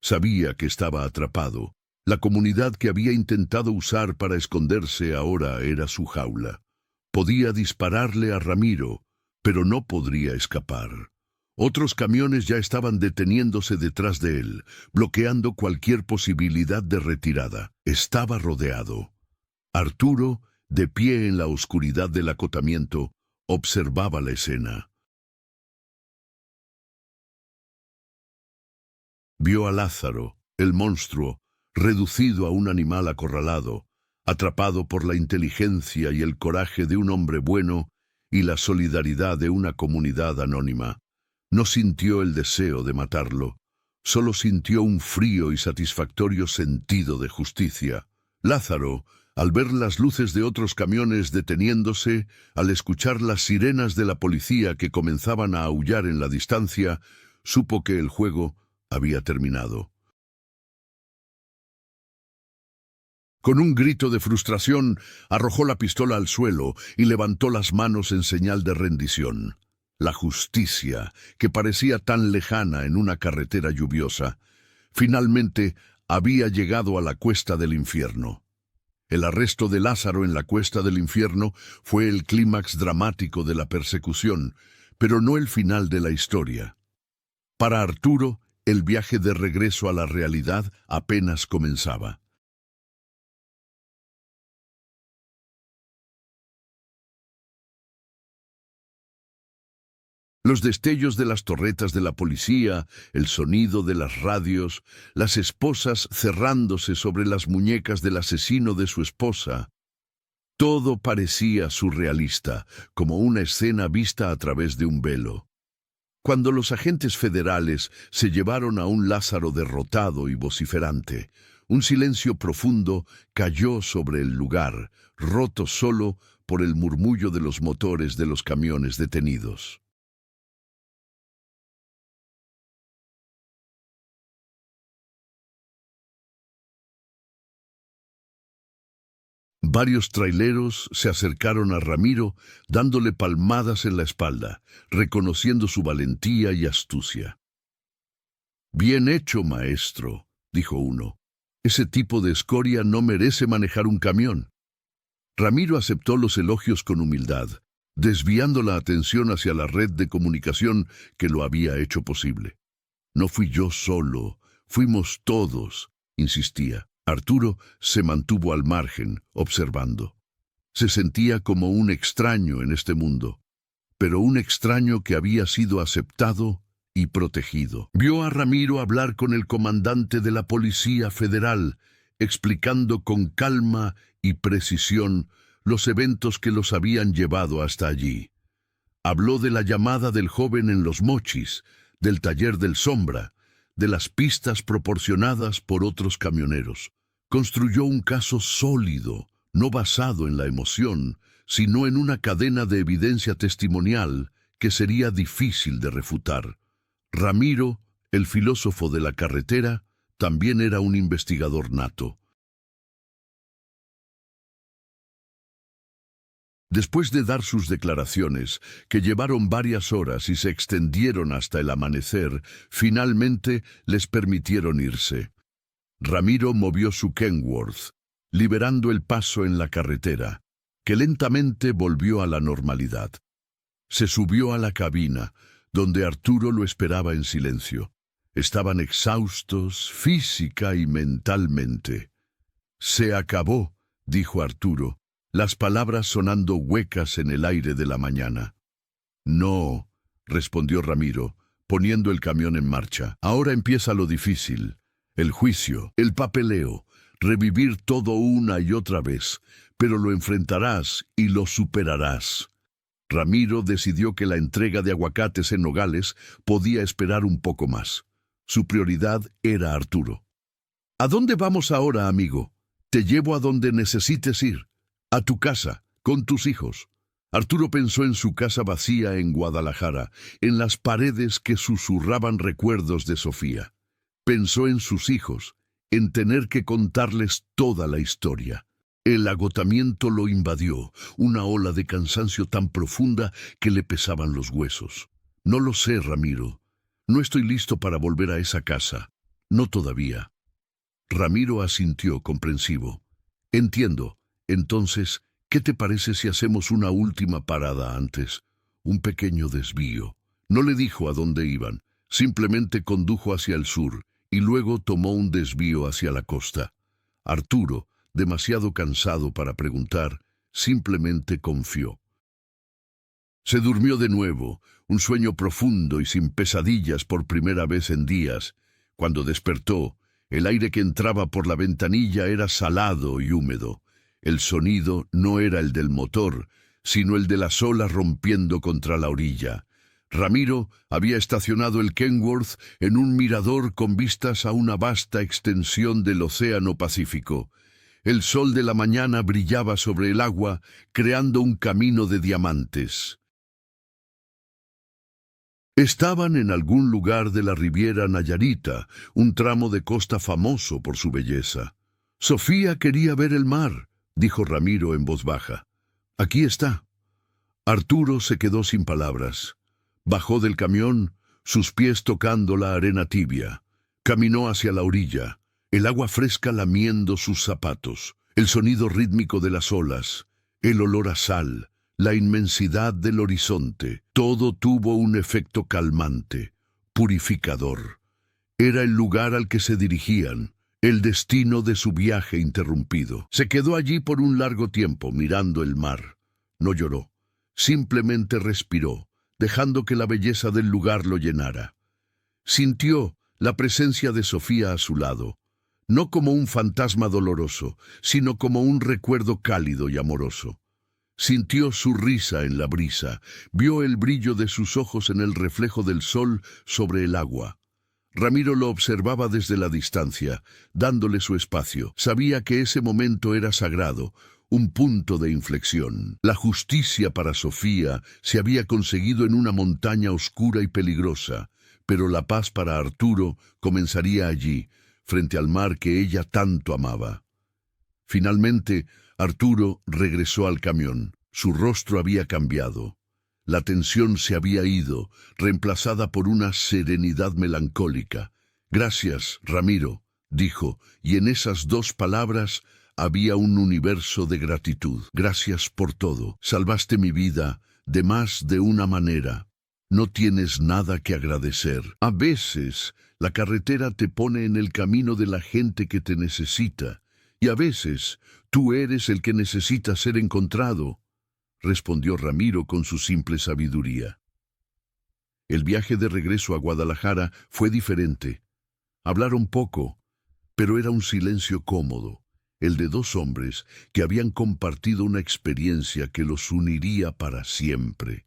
Speaker 1: Sabía que estaba atrapado. La comunidad que había intentado usar para esconderse ahora era su jaula. Podía dispararle a Ramiro, pero no podría escapar. Otros camiones ya estaban deteniéndose detrás de él, bloqueando cualquier posibilidad de retirada. Estaba rodeado. Arturo, de pie en la oscuridad del acotamiento, observaba la escena. Vio a Lázaro, el monstruo, reducido a un animal acorralado, atrapado por la inteligencia y el coraje de un hombre bueno y la solidaridad de una comunidad anónima. No sintió el deseo de matarlo, solo sintió un frío y satisfactorio sentido de justicia. Lázaro, al ver las luces de otros camiones deteniéndose, al escuchar las sirenas de la policía que comenzaban a aullar en la distancia, supo que el juego había terminado. Con un grito de frustración, arrojó la pistola al suelo y levantó las manos en señal de rendición. La justicia, que parecía tan lejana en una carretera lluviosa, finalmente había llegado a la cuesta del infierno. El arresto de Lázaro en la cuesta del infierno fue el clímax dramático de la persecución, pero no el final de la historia. Para Arturo, el viaje de regreso a la realidad apenas comenzaba. Los destellos de las torretas de la policía, el sonido de las radios, las esposas cerrándose sobre las muñecas del asesino de su esposa. Todo parecía surrealista, como una escena vista a través de un velo. Cuando los agentes federales se llevaron a un Lázaro derrotado y vociferante, un silencio profundo cayó sobre el lugar, roto solo por el murmullo de los motores de los camiones detenidos. Varios traileros se acercaron a Ramiro, dándole palmadas en la espalda, reconociendo su valentía y astucia. «Bien hecho, maestro», dijo uno. «Ese tipo de escoria no merece manejar un camión». Ramiro aceptó los elogios con humildad, desviando la atención hacia la red de comunicación que lo había hecho posible. «No fui yo solo, fuimos todos», insistía. Arturo se mantuvo al margen, observando. Se sentía como un extraño en este mundo, pero un extraño que había sido aceptado y protegido. Vio a Ramiro hablar con el comandante de la Policía Federal, explicando con calma y precisión los eventos que los habían llevado hasta allí. Habló de la llamada del joven en Los Mochis, del taller del Sombra, de las pistas proporcionadas por otros camioneros. Construyó un caso sólido, no basado en la emoción, sino en una cadena de evidencia testimonial que sería difícil de refutar. Ramiro, el filósofo de la carretera, también era un investigador nato. Después de dar sus declaraciones, que llevaron varias horas y se extendieron hasta el amanecer, finalmente les permitieron irse. Ramiro movió su Kenworth, liberando el paso en la carretera, que lentamente volvió a la normalidad. Se subió a la cabina, donde Arturo lo esperaba en silencio. Estaban exhaustos física y mentalmente. «Se acabó», dijo Arturo, las palabras sonando huecas en el aire de la mañana. «No», respondió Ramiro, poniendo el camión en marcha. «Ahora empieza lo difícil, el juicio, el papeleo, revivir todo una y otra vez, pero lo enfrentarás y lo superarás». Ramiro decidió que la entrega de aguacates en Nogales podía esperar un poco más. Su prioridad era Arturo. «¿A dónde vamos ahora, amigo? Te llevo a donde necesites ir. A tu casa, con tus hijos». Arturo pensó en su casa vacía en Guadalajara, en las paredes que susurraban recuerdos de Sofía. Pensó en sus hijos, en tener que contarles toda la historia. El agotamiento lo invadió, una ola de cansancio tan profunda que le pesaban los huesos. «No lo sé, Ramiro. No estoy listo para volver a esa casa. No todavía». Ramiro asintió comprensivo. «Entiendo. Entonces, ¿qué te parece si hacemos una última parada antes? Un pequeño desvío. No le dijo a dónde iban, simplemente condujo hacia el sur y luego tomó un desvío hacia la costa. Arturo, demasiado cansado para preguntar, simplemente confió. Se durmió de nuevo, un sueño profundo y sin pesadillas por primera vez en días. Cuando despertó, el aire que entraba por la ventanilla era salado y húmedo. El sonido no era el del motor, sino el de las olas rompiendo contra la orilla. Ramiro había estacionado el Kenworth en un mirador con vistas a una vasta extensión del Océano Pacífico. El sol de la mañana brillaba sobre el agua, creando un camino de diamantes. Estaban en algún lugar de la Riviera Nayarita, un tramo de costa famoso por su belleza. Sofía quería ver el mar, dijo Ramiro en voz baja. Aquí está. Arturo se quedó sin palabras. Bajó del camión, sus pies tocando la arena tibia. Caminó hacia la orilla, el agua fresca lamiendo sus zapatos, el sonido rítmico de las olas, el olor a sal, la inmensidad del horizonte. Todo tuvo un efecto calmante, purificador. Era el lugar al que se dirigían, el destino de su viaje interrumpido. Se quedó allí por un largo tiempo mirando el mar. No lloró, simplemente respiró, dejando que la belleza del lugar lo llenara. Sintió la presencia de Sofía a su lado, no como un fantasma doloroso, sino como un recuerdo cálido y amoroso. Sintió su risa en la brisa, vio el brillo de sus ojos en el reflejo del sol sobre el agua. Ramiro lo observaba desde la distancia, dándole su espacio. Sabía que ese momento era sagrado, un punto de inflexión. La justicia para Sofía se había conseguido en una montaña oscura y peligrosa, pero la paz para Arturo comenzaría allí, frente al mar que ella tanto amaba. Finalmente, Arturo regresó al camión. Su rostro había cambiado. La tensión se había ido, reemplazada por una serenidad melancólica. «Gracias, Ramiro», dijo, y en esas dos palabras había un universo de gratitud. «Gracias por todo. Salvaste mi vida de más de una manera. No tienes nada que agradecer. A veces, la carretera te pone en el camino de la gente que te necesita, y a veces tú eres el que necesita ser encontrado», respondió Ramiro con su simple sabiduría. El viaje de regreso a Guadalajara fue diferente. Hablaron poco, pero era un silencio cómodo, el de dos hombres que habían compartido una experiencia que los uniría para siempre.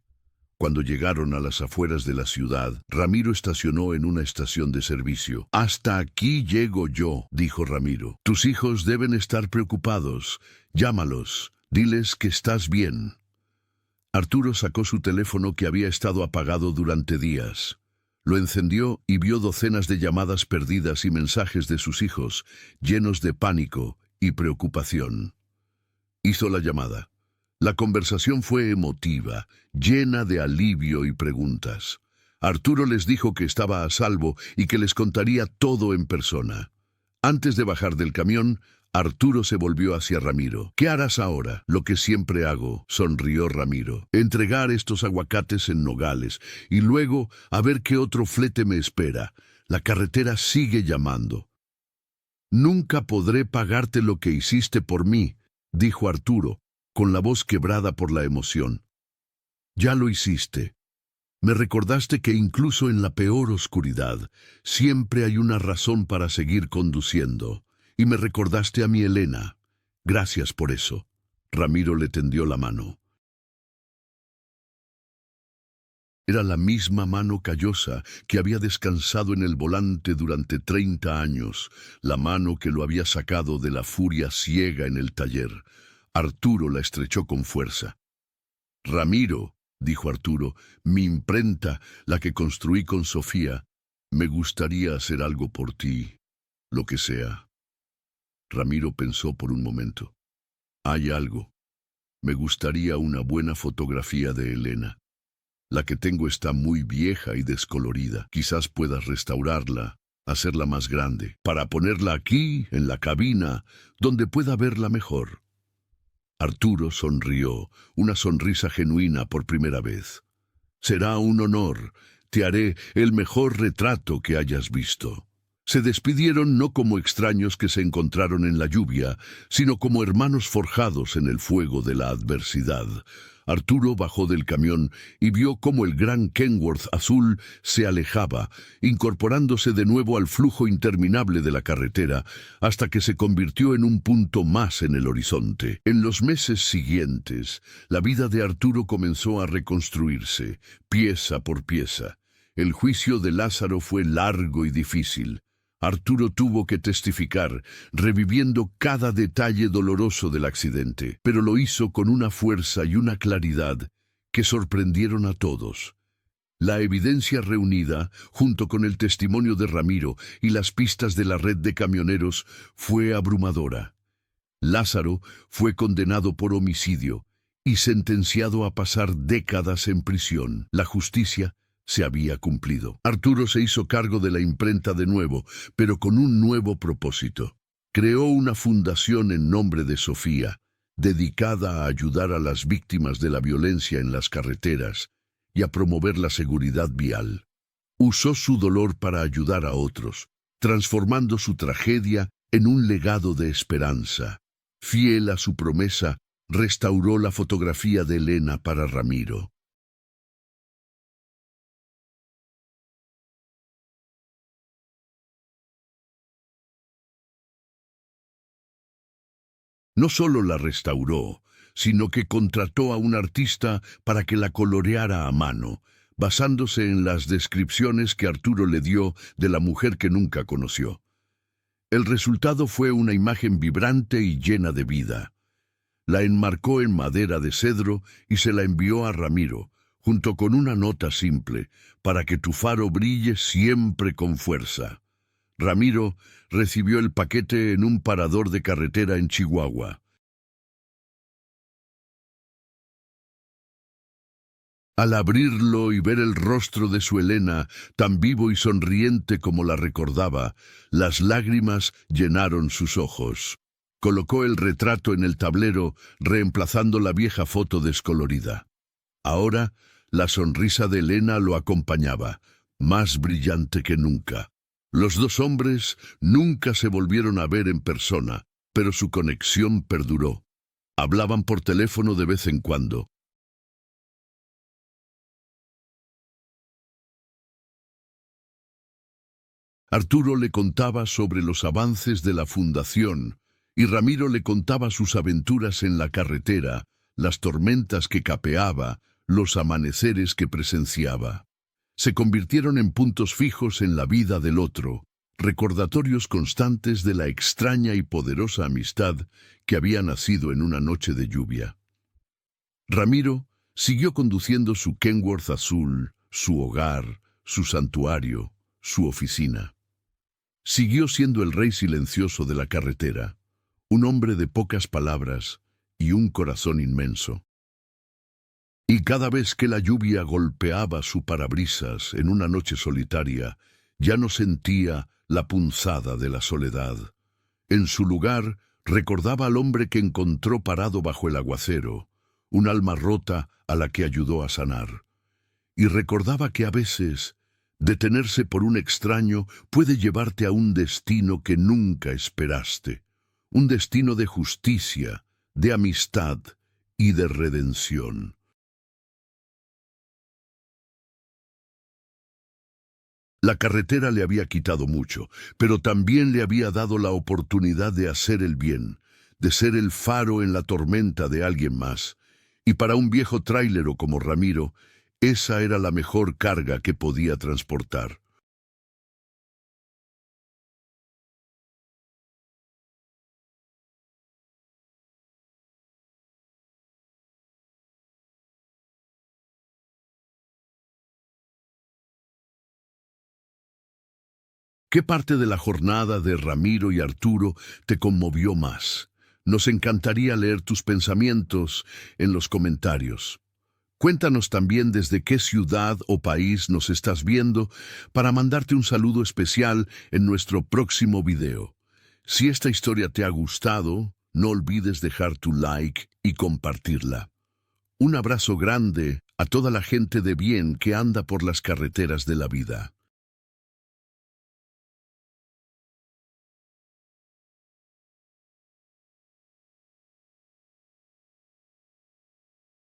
Speaker 1: Cuando llegaron a las afueras de la ciudad, Ramiro estacionó en una estación de servicio. «Hasta aquí llego yo», dijo Ramiro. «Tus hijos deben estar preocupados. Llámalos, diles que estás bien». Arturo sacó su teléfono que había estado apagado durante días. Lo encendió y vio docenas de llamadas perdidas y mensajes de sus hijos, llenos de pánico y preocupación. Hizo la llamada. La conversación fue emotiva, llena de alivio y preguntas. Arturo les dijo que estaba a salvo y que les contaría todo en persona. Antes de bajar del camión, Arturo se volvió hacia Ramiro. «¿Qué harás ahora?» «Lo que siempre hago», sonrió Ramiro. «Entregar estos aguacates en Nogales y luego a ver qué otro flete me espera. La carretera sigue llamando». «Nunca podré pagarte lo que hiciste por mí», dijo Arturo, con la voz quebrada por la emoción. «Ya lo hiciste. Me recordaste que incluso en la peor oscuridad siempre hay una razón para seguir conduciendo. Y me recordaste a mi Elena. Gracias por eso». Ramiro le tendió la mano. Era la misma mano callosa que había descansado en el volante durante 30 años, la mano que lo había sacado de la furia ciega en el taller. Arturo la estrechó con fuerza. «Ramiro», dijo Arturo, «mi imprenta, la que construí con Sofía, me gustaría hacer algo por ti, lo que sea». Ramiro pensó por un momento. «Hay algo. Me gustaría una buena fotografía de Elena. La que tengo está muy vieja y descolorida. Quizás puedas restaurarla, hacerla más grande, para ponerla aquí, en la cabina, donde pueda verla mejor». Arturo sonrió, una sonrisa genuina por primera vez. Será un honor. Te haré el mejor retrato que hayas visto. Se despidieron no como extraños que se encontraron en la lluvia, sino como hermanos forjados en el fuego de la adversidad. Arturo bajó del camión y vio cómo el gran Kenworth azul se alejaba, incorporándose de nuevo al flujo interminable de la carretera, hasta que se convirtió en un punto más en el horizonte. En los meses siguientes, la vida de Arturo comenzó a reconstruirse, pieza por pieza. El juicio de Lázaro fue largo y difícil. Arturo tuvo que testificar, reviviendo cada detalle doloroso del accidente, pero lo hizo con una fuerza y una claridad que sorprendieron a todos. La evidencia reunida, junto con el testimonio de Ramiro y las pistas de la red de camioneros, fue abrumadora. Lázaro fue condenado por homicidio y sentenciado a pasar décadas en prisión. La justicia se había cumplido. Arturo se hizo cargo de la imprenta de nuevo, pero con un nuevo propósito. Creó una fundación en nombre de Sofía, dedicada a ayudar a las víctimas de la violencia en las carreteras y a promover la seguridad vial. Usó su dolor para ayudar a otros, transformando su tragedia en un legado de esperanza. Fiel a su promesa, restauró la fotografía de Elena para Ramiro. No solo la restauró, sino que contrató a un artista para que la coloreara a mano, basándose en las descripciones que Arturo le dio de la mujer que nunca conoció. El resultado fue una imagen vibrante y llena de vida. La enmarcó en madera de cedro y se la envió a Ramiro, junto con una nota simple, para que tu faro brille siempre con fuerza. Ramiro recibió el paquete en un parador de carretera en Chihuahua. Al abrirlo y ver el rostro de su Elena, tan vivo y sonriente como la recordaba, las lágrimas llenaron sus ojos. Colocó el retrato en el tablero, reemplazando la vieja foto descolorida. Ahora, la sonrisa de Elena lo acompañaba, más brillante que nunca. Los dos hombres nunca se volvieron a ver en persona, pero su conexión perduró. Hablaban por teléfono de vez en cuando. Arturo le contaba sobre los avances de la fundación y Ramiro le contaba sus aventuras en la carretera, las tormentas que capeaba, los amaneceres que presenciaba. Se convirtieron en puntos fijos en la vida del otro, recordatorios constantes de la extraña y poderosa amistad que había nacido en una noche de lluvia. Ramiro siguió conduciendo su Kenworth azul, su hogar, su santuario, su oficina. Siguió siendo el rey silencioso de la carretera, un hombre de pocas palabras y un corazón inmenso. Y cada vez que la lluvia golpeaba su parabrisas en una noche solitaria, ya no sentía la punzada de la soledad. En su lugar, recordaba al hombre que encontró parado bajo el aguacero, un alma rota a la que ayudó a sanar. Y recordaba que a veces, detenerse por un extraño puede llevarte a un destino que nunca esperaste, un destino de justicia, de amistad y de redención. La carretera le había quitado mucho, pero también le había dado la oportunidad de hacer el bien, de ser el faro en la tormenta de alguien más. Y para un viejo tráilero como Ramiro, esa era la mejor carga que podía transportar. ¿Qué parte de la jornada de Ramiro y Arturo te conmovió más? Nos encantaría leer tus pensamientos en los comentarios. Cuéntanos también desde qué ciudad o país nos estás viendo para mandarte un saludo especial en nuestro próximo video. Si esta historia te ha gustado, no olvides dejar tu like y compartirla. Un abrazo grande. a toda la gente de bien que anda por las carreteras de la vida.